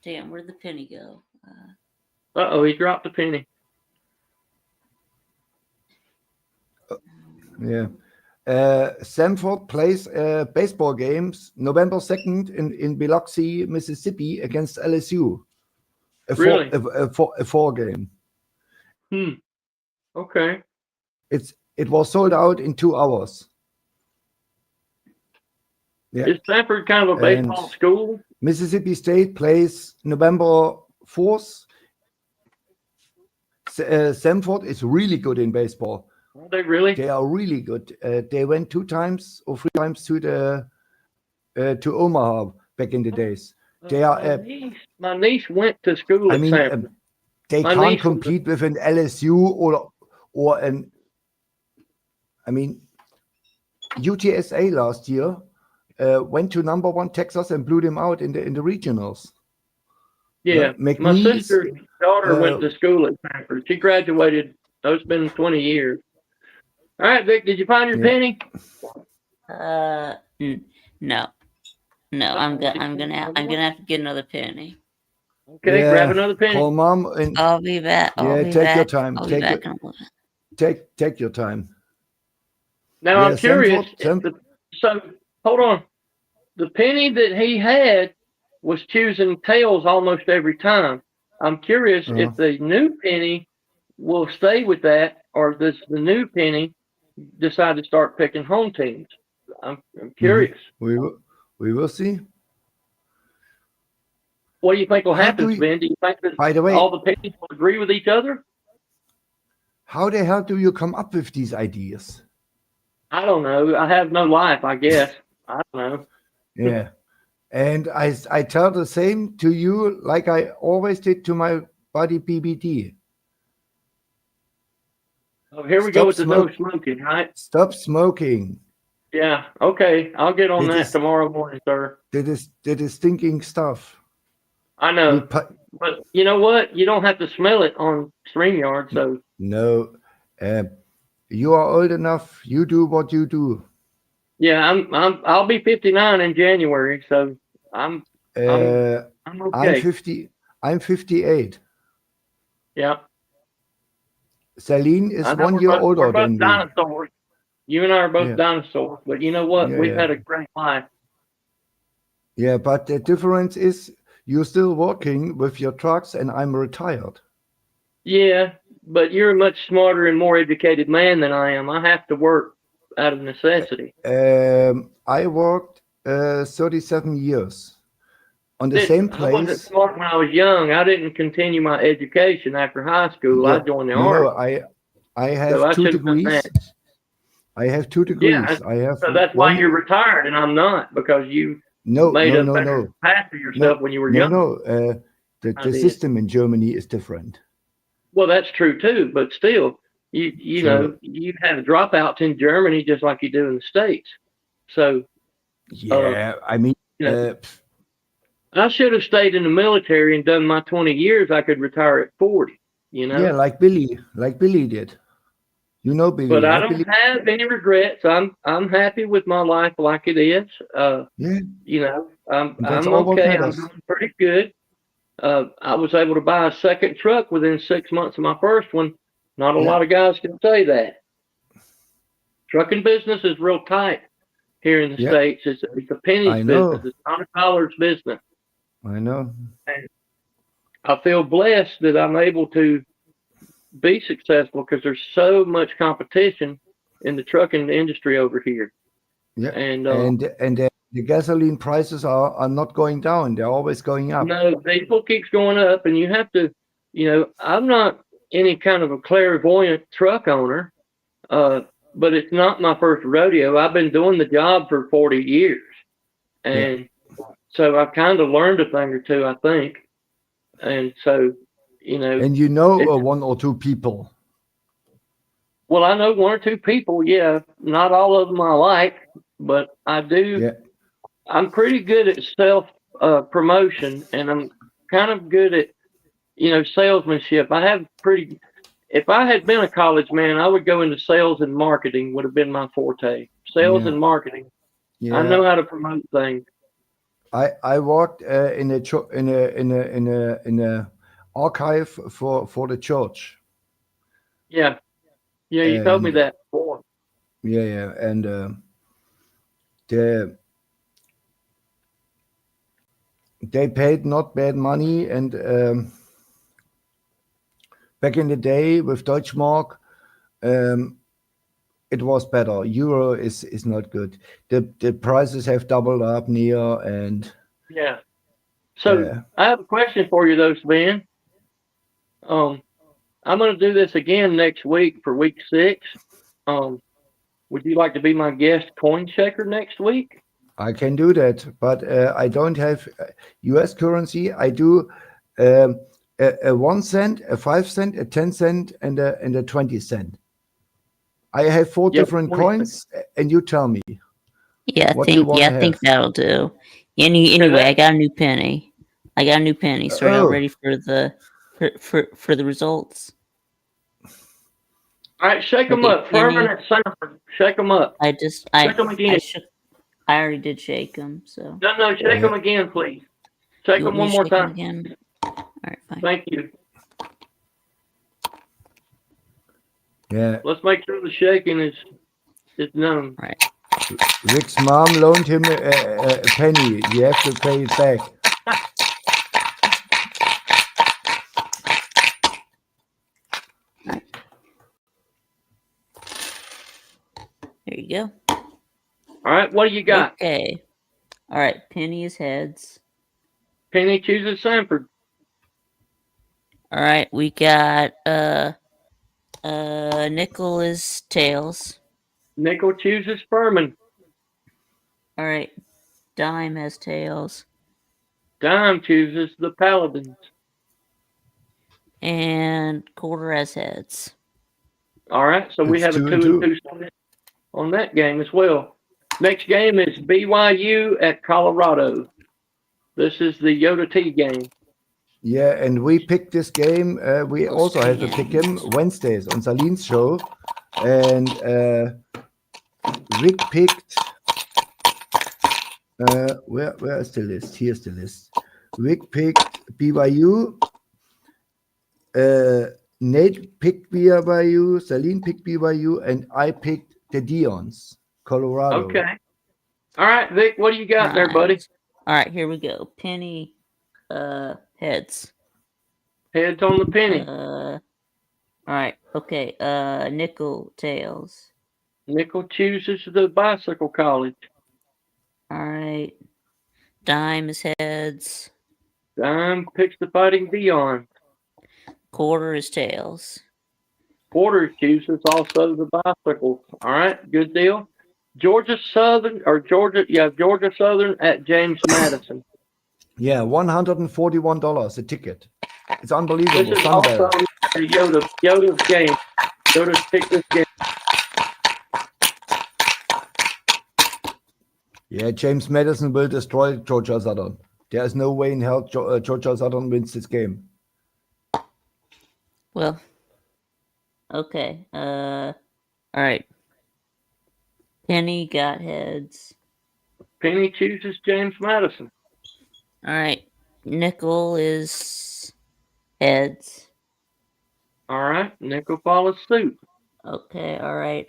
Where'd the penny go? Uh-oh, he dropped the penny. Yeah. Sanford plays baseball games November 2nd in Biloxi, Mississippi against LSU. Really? A four game. Okay. It was sold out in 2 hours. Yeah. Is Sanford kind of a baseball And school? Mississippi State plays November 4th. Sanford is really good in baseball. Are they really? They are really good. They went 2 times or 3 times to Omaha back in the days. They are. My niece went to school I at mean, Sanford. they My can't niece was- compete with an LSU or an. I mean, UTSA last year went to number 1 Texas and blew them out in the regionals. Yeah, my McNeese, sister's daughter went to school at Sanford. She graduated. It's been 20 years. All right, Vic, did you find your Yeah. penny? No. I'm gonna have to get another penny. Okay, Yeah, grab another penny. Call mom and I'll be back. take your time. I'll be back in a moment. Take your time. Now Yeah, I'm curious. Sanford- So hold on. The penny that he had was choosing tails almost every time. I'm curious if the new penny will stay with that, or does the new penny decide to start picking home teams? I'm curious. We will see. What do you think will How happen, do you- Sven? Do you think that By the way, all the pennies will agree with each other? how the hell do you come up with these ideas? I don't know. I have no life, I guess. I don't know. Yeah. And I tell the same to you like I always did to my buddy PBD. Oh, here we go with the Stop no smoking, right? Stop smoking. Yeah. Okay. I'll get on It that is- tomorrow morning, sir. That is stinking stuff. I You know. pu- But you know what? You don't have to smell it on StreamYard, so no, you are old enough. You do what you do. yeah, I'll be 59 in January, so I'm Uh, I'm I'm okay. 50. I'm 58. Yeah. Celine is I know 1 year we're older both than me. dinosaurs. You and I are both Yeah. dinosaurs, but you know what? Yeah, We've yeah. had a great life. Yeah, but the difference is you're still working with your trucks and I'm retired. Yeah, but you're a much smarter and more educated man than I am. I have to work out of necessity. I worked 37 years on the Did same I wasn't place. smart when I was young. I didn't continue my education after high school. I Yeah, joined the no, army, I so have I two should have done degrees. that. I have 2 Yeah, degrees. I have so that's why one. you're retired and I'm not, because you No, made no, a no, better no, path for yourself no, when you were no, young. no. The I did. system in Germany is different. Well, that's true too, but still, you So know, you have dropouts in Germany just like you do in the States. So, yeah, I mean, you know, I should have stayed in the military and done my 20 years. I could retire at 40, you yeah, know, like Billy did. You know Billy, but I right, don't Billy? have any regrets. I'm happy with my life like it is. Yeah, You know, that's I'm all what okay. I'm matters. doing pretty good. I was able to buy a second truck within 6 months of my first one. Not a Yeah, lot of guys can say that. Trucking business is real tight here in the yeah, States. It's a pennies I business. know, It's not a dollar's business. I know. And I feel blessed that I'm able to be successful because there's so much competition in the trucking industry over here. Yeah, And and the gasoline prices are not going down; they're always going up. no, diesel keeps going up, and you have to, you know, I'm not any kind of a clairvoyant truck owner, but it's not my first rodeo. I've been doing the job for 40 years, Yeah, and so I've kind of learned a thing or two, I think. And so, you know, and you know it's, one or two people. well, I know one or two people. Yeah, not all of them I like, but I do. Yeah, I'm pretty good at self promotion, and I'm kind of good at, you know, salesmanship. I have pretty. If I had been a college man, I would go into sales and marketing. Would have been my forte. Sales yeah, and marketing. I yeah. know how to promote things. I worked in a archive for the church. Yeah, yeah. You told me And that before. yeah, yeah, and the they paid not bad money. And back in the day with Deutschmark, um, it was better. Euro is not good. The prices have doubled up near, and Yeah. So uh, I have a question for you, though, Sven. Um, I'm going to do this again next week for week 6. Um, would you like to be my guest coin checker next week? I can do that. But I don't have U.S. currency. I do um, a 1 cent, a 5 cent, a 10 cent, and a 20 cent. I have 4 Yeah, different 20 seconds. coins, and you tell me Yeah, what you want I to think have. that'll do. Okay, Anyway, I got a new penny. So are y'all Oh, ready for the results? all right, shake them Okay, up. Furman at Sanford. Shake them up. Shake them I again. shook. I already did shake them. So No, shake yeah, them again, please. Shake you them want me one to more shake them time. again? All right, fine. Thank you. yeah. Let's make sure the shaking is known. All right. Rick's mom loaned him a penny. You have to pay it back. There you go. All right, what do you got? Okay. All right. Penny is heads. Penny chooses Sanford. All right. We got nickel is tails. Nickel chooses Furman. All right. Dime has tails. Dime chooses the Paladins. And quarter has heads. All right, so we It's have a 2 2 and and 2. 2 split on that game as well. Next game is BYU at Colorado. This is the Yoda T game. Yeah, and we picked this game. We Those also have to pick him Wednesdays on Saline's show. And Rick picked. Where is the list? Here's the list. Rick picked BYU. Nate picked BYU. Saline picked BYU, and I picked the Dions, Colorado. Okay. All right, Vic, what do you got there, buddy? All right, here we go. Penny, heads. Heads on the penny. All right, okay. Nickel, tails. Nickel chooses the bicycle college. All right. Dime is heads. Dime picks the Fighting Dion. Quarter is tails. Porter chooses also the bicycle. All right, good deal. Georgia Southern at James Madison. Yeah, $141 a ticket. It's This unbelievable. is Sunday. also Yoda's game. Yoda's picked this game. Yeah, James Madison will destroy Georgia Southern. There is no way in hell Georgia Southern wins this game. Well, okay. All right. Penny got heads. Penny chooses James Madison. All right. Nickel is heads. All right, Nickel follows suit. Okay. All right.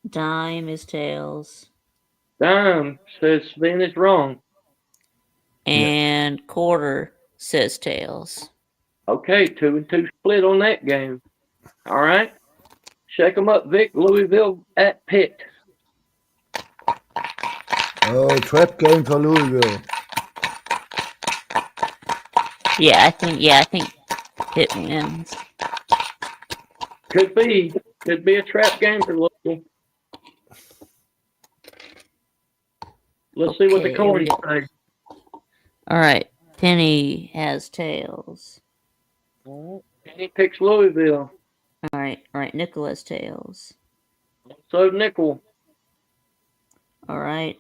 Dime is tails. Dime says Sven is wrong. And quarter says tails. Okay, 2 and 2 split on that game. All right. Shake them up, Vic. Louisville at Pitt. Oh, trap game for Louisville. Yeah, I think Pitt wins. Could be a trap game for Louisville. Let's see what the Okay, coins here say. All right. Penny has tails. Penny picks Louisville. All right. Nickel has tails. So Nickel. All right.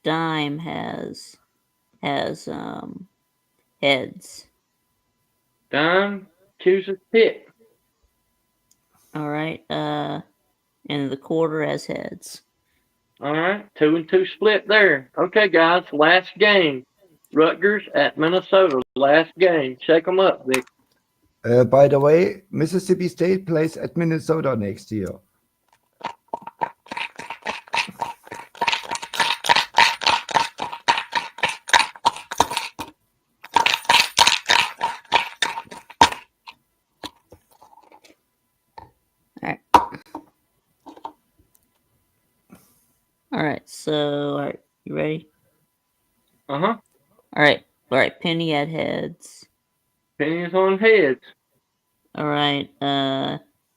Dime has heads. Dime chooses Pitt. All right. And the quarter has heads. All right, 2 and 2 split there. Okay, guys, last game. Rutgers at Minnesota. Last game. Shake them up, Vic. By the way, Mississippi State plays at Minnesota next year. All right. So, all right. You ready? Uh-huh. All right. Penny had heads. Penny is on heads. All right.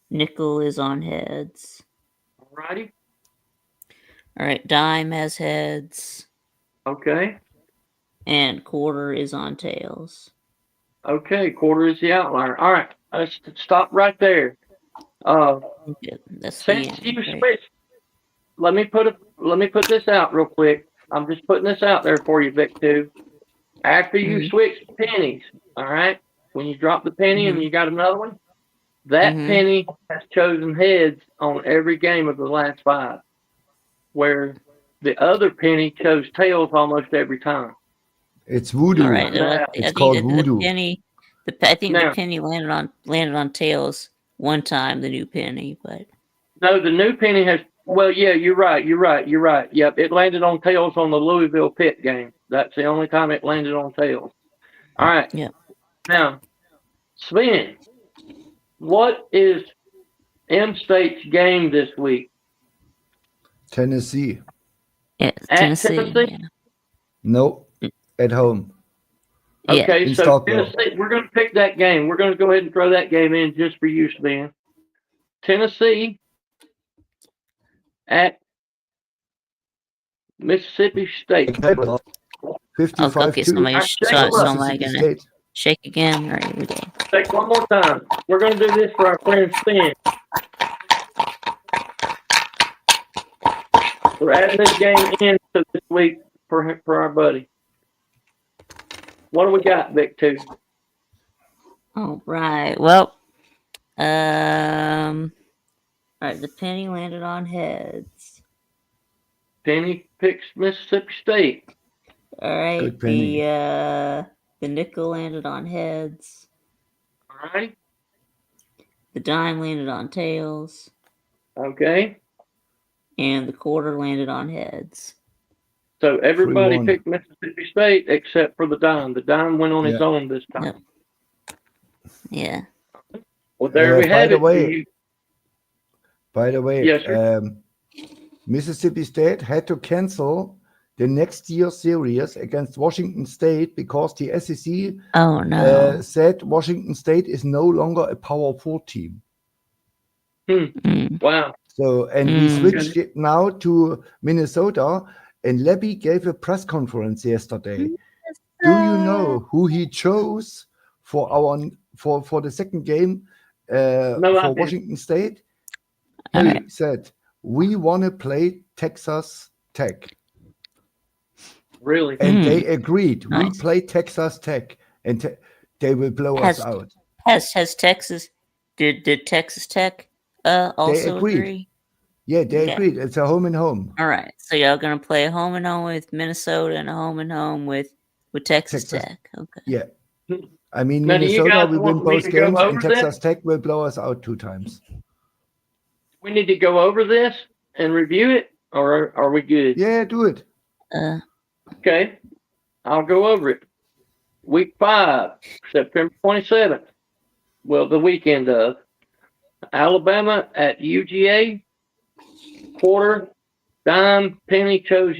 Nickel is on heads. All righty. All right. Dime has heads. Okay. And quarter is on tails. Okay, quarter is the outlier. All right, let's stop right there. That's the Since end, you right? switched, let me put this out real quick. I'm just putting this out there for you, Vic, too. After you switch pennies, all right, when you drop the penny and you got another one, that penny has chosen heads on every game of the last 5, where the other penny chose tails almost every time. It's voodoo. All right. It's called voodoo. I think the penny landed on tails one time. The new penny, but no, the new penny has. Well, yeah, you're right. Yep, it landed on tails on the Louisville Pitt game. That's the only time it landed on tails. All right. Yeah. Now, Sven, what is M-State's game this week? Tennessee. yeah, At Tennessee. Tennessee? Yeah. No, at home. Yeah. Okay, In so Stockville. Tennessee, we're going to pick that game. We're going to go ahead and throw that game in just for you, Sven. Tennessee at Mississippi State. 55 Okay, so am I gonna State. shake again? All right, here we go. Take one more time. We're going to do this for our friend Sven. We're adding this game in to this week for our buddy. What do we got, Vic? Two. All right. Well, all right. The penny landed on heads. Penny picks Mississippi State. All right. Good penny. The nickel landed on heads. All right. The dime landed on tails. Okay. And the quarter landed on heads. So everybody 3-1. picked Mississippi State except for the dime. The dime went on his Yeah. own this time. Yep. Yeah. Well, there we by have the it. way- By the way, Yes, sir. Mississippi State had to cancel the next year's series against Washington State because the SEC Oh no. said Washington State is no longer a Power 4 team. Mm. Wow. So, and we Mm. switched it now to Minnesota. And Lebby gave a press conference yesterday. Do you know who he chose for the second game No for idea. Washington State? He Okay. said, "We want to play Texas Tech," Really? and they agreed. We Nice. play Texas Tech, and they will blow us Has- out. Has Texas did Texas Tech also agreed. agree? Yeah, they Okay. agreed. It's a home and home. All right. So y'all gonna play a home and home with Minnesota and a home and home with Texas Texas. Tech. Okay. Yeah. I mean, Now, do you Minnesota guys will want win me both to go games, and over this? Texas Tech will blow us out 2 times. We need to go over this and review it, or are we good? Yeah, do it. Okay. I'll go over it. Week 5, September 27th. Well, the weekend of. Alabama at UGA. Quarter, dime, penny chose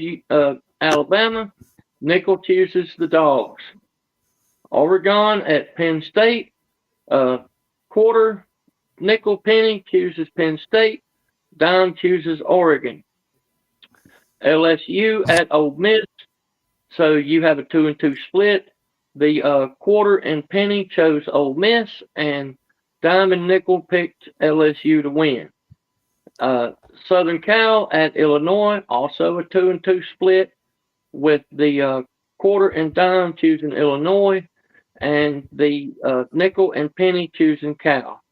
Alabama. Nickel chooses the Dogs. Oregon at Penn State. Quarter, nickel, penny chooses Penn State. Dime chooses Oregon. LSU at Ole Miss. So you have a 2-2 split. The quarter and penny chose Ole Miss, and dime and nickel picked LSU to win. Southern Cal at Illinois, also a 2-2 split, with the quarter and dime choosing Illinois, and the nickel and penny choosing Cal.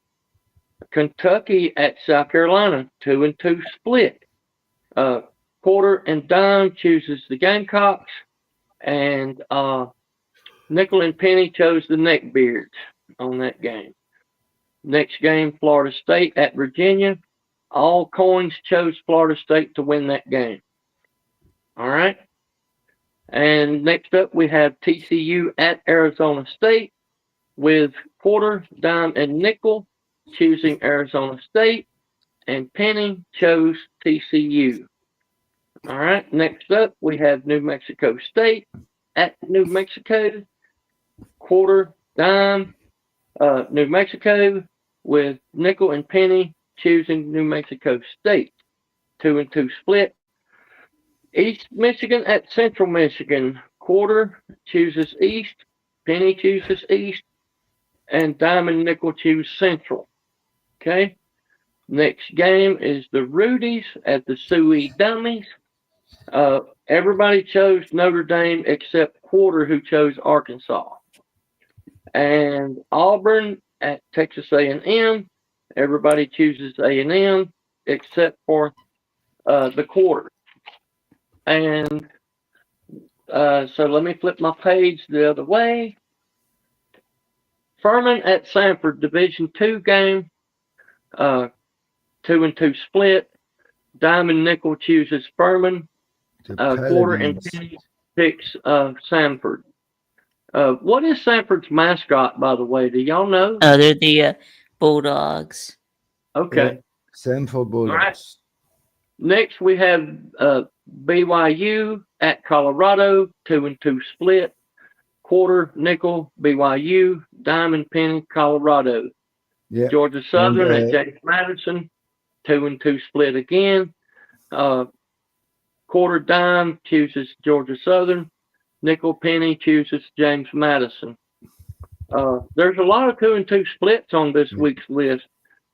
Kentucky at South Carolina, 2-2 split. Quarter and dime chooses the Gamecocks, and nickel and penny chose the Neckbeards on that game. Next game, Florida State at Virginia. All coins chose Florida State to win that game. All right. And next up, we have TCU at Arizona State with quarter, dime, and nickel choosing Arizona State, and penny chose TCU. All right. Next up, we have New Mexico State at New Mexico. Quarter, dime, New Mexico, with nickel and penny choosing New Mexico State. 2-2 split. East Michigan at Central Michigan. Quarter chooses East, penny chooses East, and dime and nickel choose Central. Okay. Next game is the Rudies at the Sioux Dummies. Everybody chose Notre Dame except quarter, who chose Arkansas. And Auburn at Texas A&M. Everybody chooses A&M except for the quarter. And so let me flip my page the other way. Furman at Sanford, Division II game. 2-2 split. Dime and nickel chooses Furman. The Quarter and Paladins. penny picks Sanford. What is Sanford's mascot, by the way? Do y'all know? Oh, they're the Bulldogs. Okay. Sanford Bulldogs. All right. Next, we have BYU at Colorado, 2-2 split. Quarter, nickel, BYU. Dime and penny, Colorado. Yeah. Georgia Southern And, at James Madison, 2-2 split again. Quarter, dime chooses Georgia Southern. Nickel, penny chooses James Madison. There's a lot of 2-2 splits on this week's list.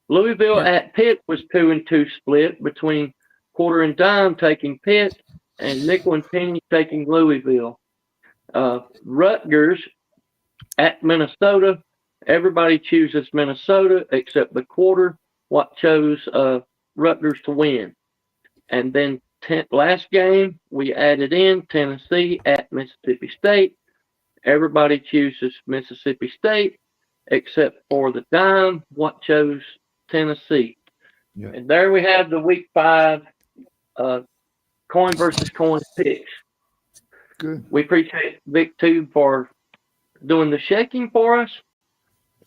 Louisville Yeah. at Pitt was 2-2 split between quarter and dime taking Pitt, and nickel and penny taking Louisville. Rutgers at Minnesota. Everybody chooses Minnesota except the quarter, what chose Rutgers to win. And then last game, we added in Tennessee at Mississippi State. Everybody chooses Mississippi State except for the dime, what chose Tennessee. Yeah. And there we have the week 5 coin versus coin picks. Good. We appreciate Vic too for doing the shaking for us.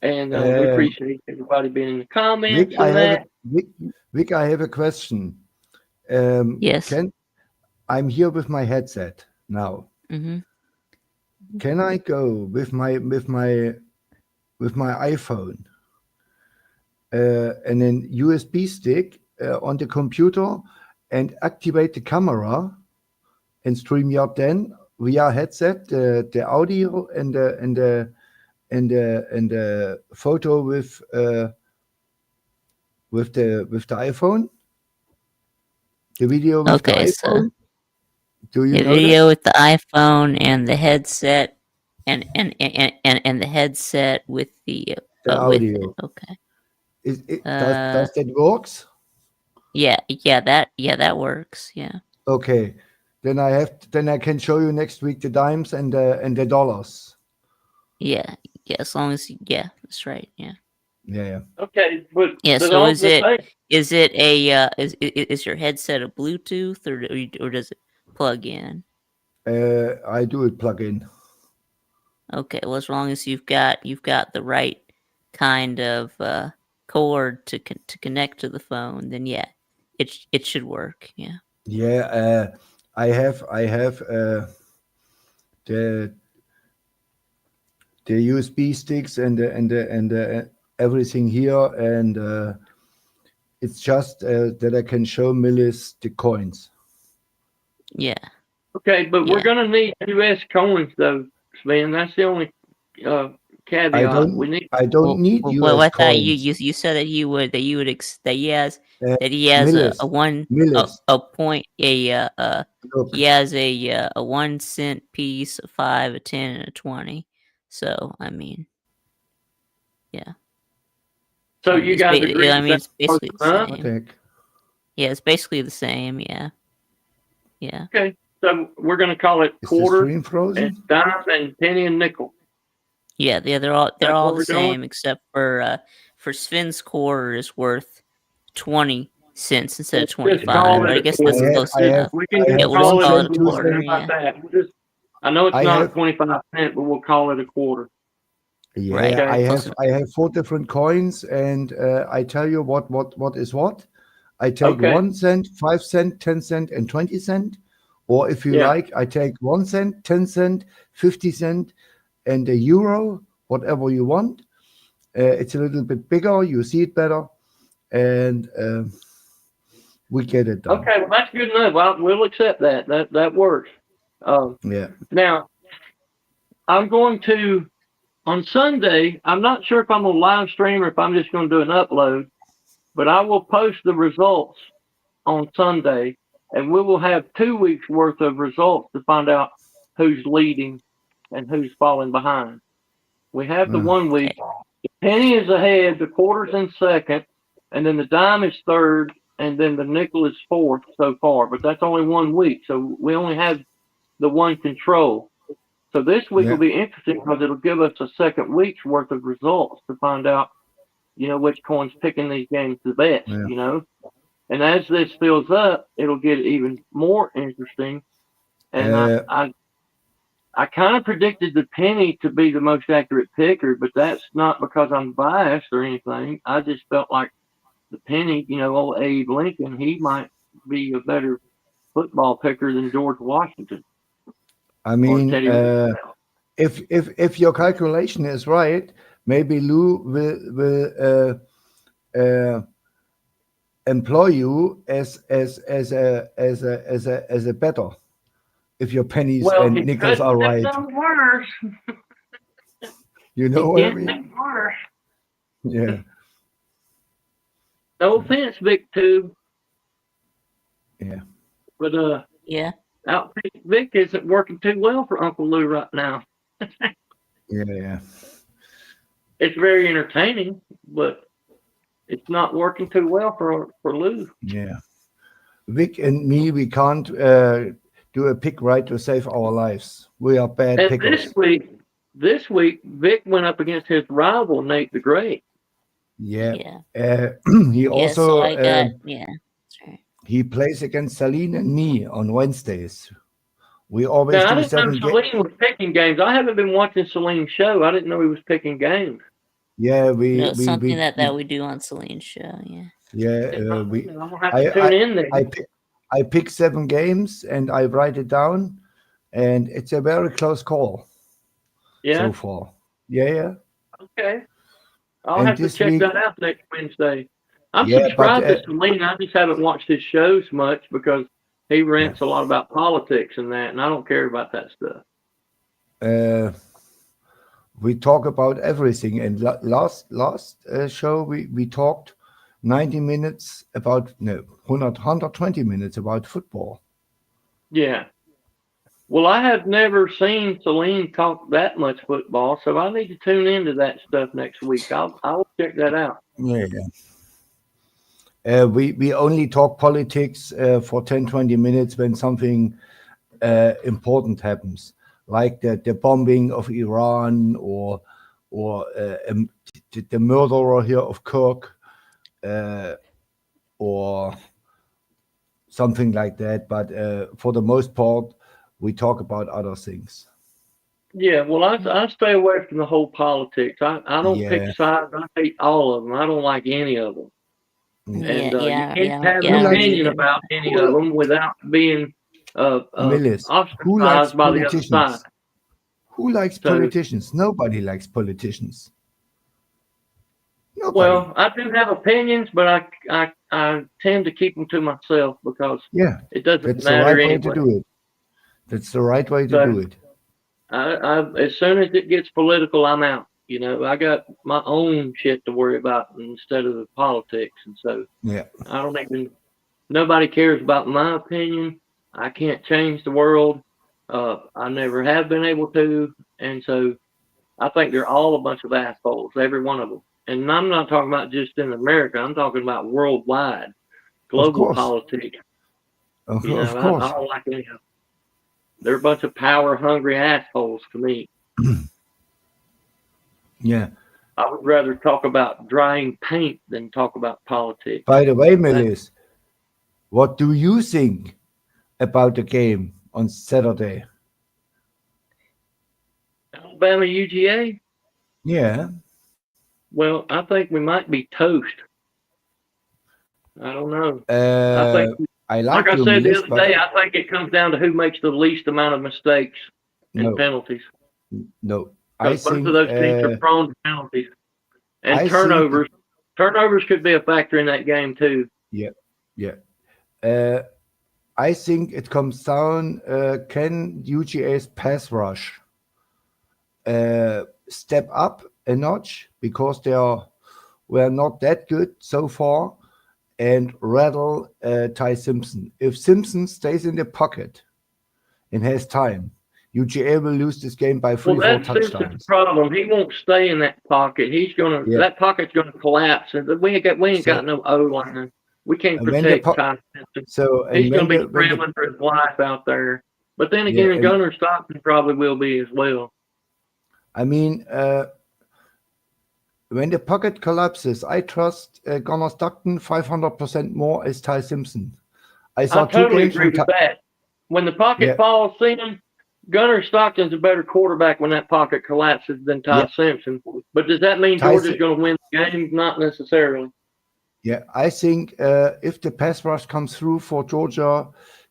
And we appreciate everybody being in the comments Vic, and that. Vic, I have a question. Yes. I'm here with my headset now. Mm-hmm. Can I go with my iPhone and then USB stick on the computer and activate the camera and StreamYard then via headset the audio and the photo with the iPhone, the video with the Okay, so iPhone? Do you the know that? video with the iPhone and the headset and the headset with the The with it. audio. Okay. Does that works? Yeah, that works. Yeah. Okay. Then I can show you next week the dimes and the dollars. Yeah. As long as that's right. Yeah. Yeah. Okay, but Yeah. the So is thing- it a is your headset a Bluetooth or does it plug in? I do it plug in. Okay. Well, as long as you've got the right kind of cord to connect to the phone, then yeah, it should work. Yeah. Yeah. I have the USB sticks and the everything here, and it's just that I can show Millis the coins. Yeah. Okay, but we're Yeah. gonna need US coins though, Sven. That's the only caveat. We need. I don't need US I thought coins. you said that he has that he has Millis. a one Millis. a point Look, he has a 1 cent piece, a 5, a 10, and a 20. So I mean, yeah. So I mean, you it's guys ba- agree? I mean, that's it's basically the huh? what same. the heck? Yeah, it's basically the same. Yeah. Yeah. Okay, so we're gonna call it Is the quarter stream frozen? and dime and penny and nickel. Yeah, they're all That's all what the we're doing? same except for Sven's quarter is worth 20 cents instead of Let's just 25. call But it I a guess quarter. that's close I have- enough. We can I just Yeah, we'll call just it call a it a 2 quarter. quarter. cents. How Yeah. about that? I know it's I not have- 25 cents, but we'll call it a quarter. Yeah, Right. Okay. I have 4 different coins, and I tell you what is what. I take Okay. 1 cent, 5 cent, 10 cent, and 20 cent. Or if you Yeah. like, I take 1 cent, 10 cent, 50 cent, and a euro, whatever you want. It's a little bit bigger, you see it better, and we get it done. Okay, well that's good enough. We'll accept that. That works. Yeah. Now, I'm going to on Sunday. I'm not sure if I'm gonna live stream or if I'm just gonna do an upload, but I will post the results on Sunday, and we will have 2 weeks worth of results to find out who's leading and who's falling behind. We have the 1 week. The penny is ahead, the quarter's in second, and then the dime is third, and then the nickel is fourth so far. But that's only 1 week, so we only have the one control. So this week Yeah. will be interesting because it'll give us a second week's worth of results to find out, which coin's picking these games the best, Yeah. And as this fills up, it'll get even more interesting. And I kind of predicted the penny to be the most accurate picker, but that's not because I'm biased or anything. I just felt like the penny, old Abe Lincoln, he might be a better football picker than George Washington. I or mean, Teddy Roosevelt. if your calculation is right, maybe Lou will employ you as a better if your pennies and he nickels couldn't are get right. no worse. You know He what I can't mean? get worse. Yeah. No offense, Vic Tube. Yeah. But Yeah. Outpick Vic isn't working too well for Uncle Lou right now. Yeah. It's very entertaining, but it's not working too well for Lou. Yeah. Vic and me, we can't do a pick right to save our lives. We are bad And pickers. this week, Vic went up against his rival Nate the Great. Yeah. Yeah. He Yeah. So also I got, yeah. That's right. he plays against Celine and me on Wednesdays. We always Now I do didn't know 7 games. Celine was picking games. I haven't been watching Celine's show. I didn't know he was picking games. Yeah, No, we it's something we, that we do on Celine's show. Yeah. yeah we I'm gonna have I to tune in there. I pick 7 games and I write it down, and it's a very close call Yeah. so far. Yeah. Okay. I'll And have to this check week, that out next Wednesday. I'm yeah, but subscribed to Celine. I just haven't watched his shows much because he yeah, rants a lot about politics and that, and I don't care about that stuff. we talk about everything. And last show we talked 90 minutes about 120 minutes about football. Yeah. Well, I have never seen Celine talk that much football, so I need to tune into that stuff next week. I'll check that out. Yeah. We only talk politics for 10-20 minutes when something important happens, like the bombing of Iran or the murderer here of Kirk, or something like that. But for the most part, we talk about other things. Yeah, well, I stay away from the whole politics. I don't pick Yeah. sides. I hate all of them. I don't like any of them. And you Yeah. can't have Yeah. an I don't opinion either. about any of them without being Millis, who likes ostracized by the other side. politicians? Who likes So, politicians? Nobody likes politicians. Nobody. well, I do have opinions, but I tend to keep them to myself because Yeah, it doesn't that's the matter right way anyway. to do it. That's the right way to So, do it. as soon as it gets political, I'm out. You know, I got my own shit to worry about instead of the politics, and so Yeah. I don't even. Nobody cares about my opinion. I can't change the world. I never have been able to, and so I think they're all a bunch of assholes, every one of them. And I'm not talking about just in America. I'm talking about worldwide, global course. politics. Of You know, course. I don't like any of them. They're a bunch of power-hungry assholes to me. Yeah. I would rather talk about drying paint than talk about politics. By the way, Melis, what do you think about the game on Saturday? Alabama UGA? Yeah. Well, I think we might be toast. I don't know. I think, I like I you, said the Melis, other but day, I think it comes down to who makes the least amount of mistakes and no, penalties. no. I Because both think of those teams are prone to penalties. And I think- turnovers. Turnovers could be a factor in that game too. yeah. I think it comes down, can UGA's pass rush step up a notch, because were not that good so far, and rattle Ty Simpson. If Simpson stays in the pocket and has time, UGA will lose this game by 3-4 Well, that's Simpson's touchdowns. problem. He won't stay in that pocket. He's gonna. Yeah. That pocket's gonna collapse, and we ain't got no O line. We can't And when the protect Ty Simpson. So and He's when gonna be the, when the scrambling for his life out there. But then again, Yeah, and- Gunnar Stockton probably will be as well. I mean, when the pocket collapses, I trust Gunnar Stockton 500% more as Ty Simpson. I saw I 2 totally games agree from with that. When the pocket Yeah. falls, Seaman, Gunnar Stockton's a better quarterback when that pocket collapses than Ty Yeah. Simpson. But does that mean Ty Georgia's Sim- going to win the game? Not necessarily. Yeah, I think if the pass rush comes through for Georgia,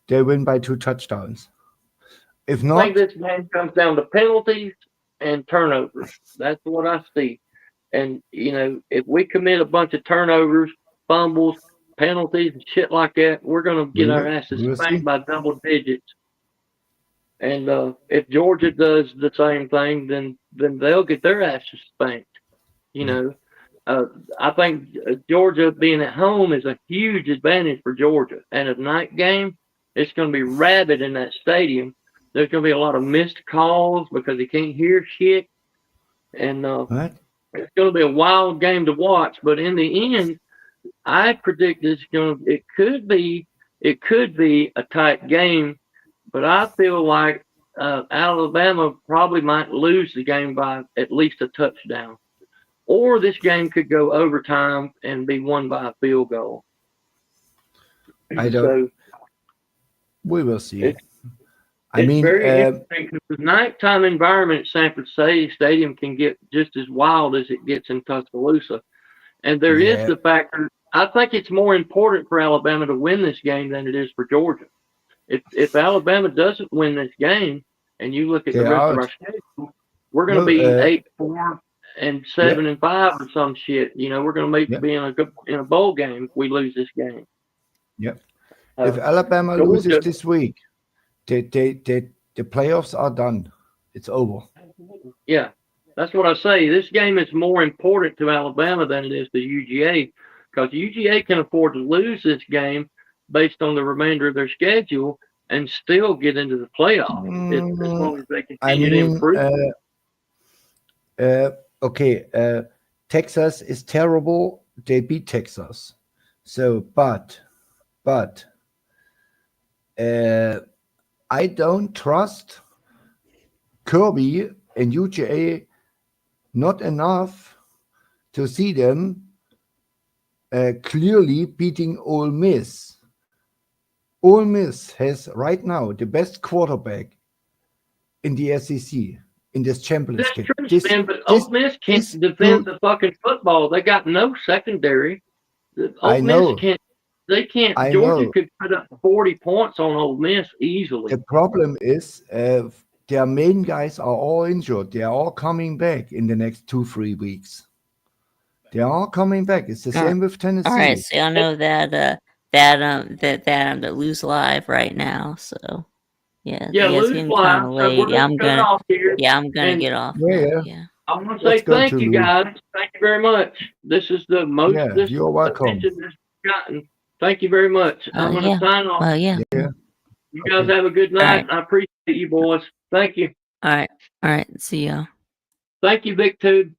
they win by 2 touchdowns. If I not, think this game comes down to penalties and turnovers. That's what I see. And, you know, if we commit a bunch of turnovers, fumbles, penalties, and shit like that, we're going to get our asses we'll spanked see. by double digits. And if Georgia does the same thing, then they'll get their asses spanked. You know, I think Georgia being at home is a huge advantage for Georgia. And a night game, it's going to be rabid in that stadium. There's going to be a lot of missed calls because they can't hear shit. And Right? it's going to be a wild game to watch. But in the end, I predict it could be a tight game. But I feel like Alabama probably might lose the game by at least a touchdown. Or this game could go overtime and be won by a field goal. I don't. So We will see. it's I mean, very interesting because the nighttime environment at Sanford Stadium can get just as wild as it gets in Tuscaloosa. And there is Yeah. the factor. I think it's more important for Alabama to win this game than it is for Georgia. If Alabama doesn't win this game, and you look at the They're rest of out. our schedule, we're going to No, be 8-4 and 7-5 or some shit. You know, we're going to Yeah. be in a bowl game if we lose this game. Yep. Uh, If Alabama Georgia- loses this week, the playoffs are done. It's over. Yeah, that's what I say. This game is more important to Alabama than it is to UGA because UGA can afford to lose this game based on the remainder of their schedule and still get into the playoff as long as they I continue to mean, improve. okay, Texas is terrible. They beat Texas. So, but I don't trust Kirby and UGA not enough to see them clearly beating Ole Miss. Ole Miss has right now the best quarterback in the SEC in this That's championship. true, man, but Ole Miss can't this defend dude- the fucking football. They got no secondary. I Ole know. Miss can't. They can't. I Georgia know. could put up 40 points on Ole Miss easily. The problem is their main guys are all injured. They are all coming back in the next 2-3 weeks. They are all coming back. It's the All same with Tennessee. All right, so I know that that lose live right now. So yeah, Yeah, it's lose getting live. kind of So late. we're Yeah, gonna cut off here. I'm gonna and- get off. Yeah, now, yeah. I want to say Let's go thank to you Lou. guys. Thank you very much. This is the most Yeah, this you're welcome. attention this has gotten. Thank you very much. I'm going to Yeah. sign off. Well, yeah. You guys Okay. have a good night. right. I appreciate you boys. Thank you. All right. See y'all. Thank you, Big Tube.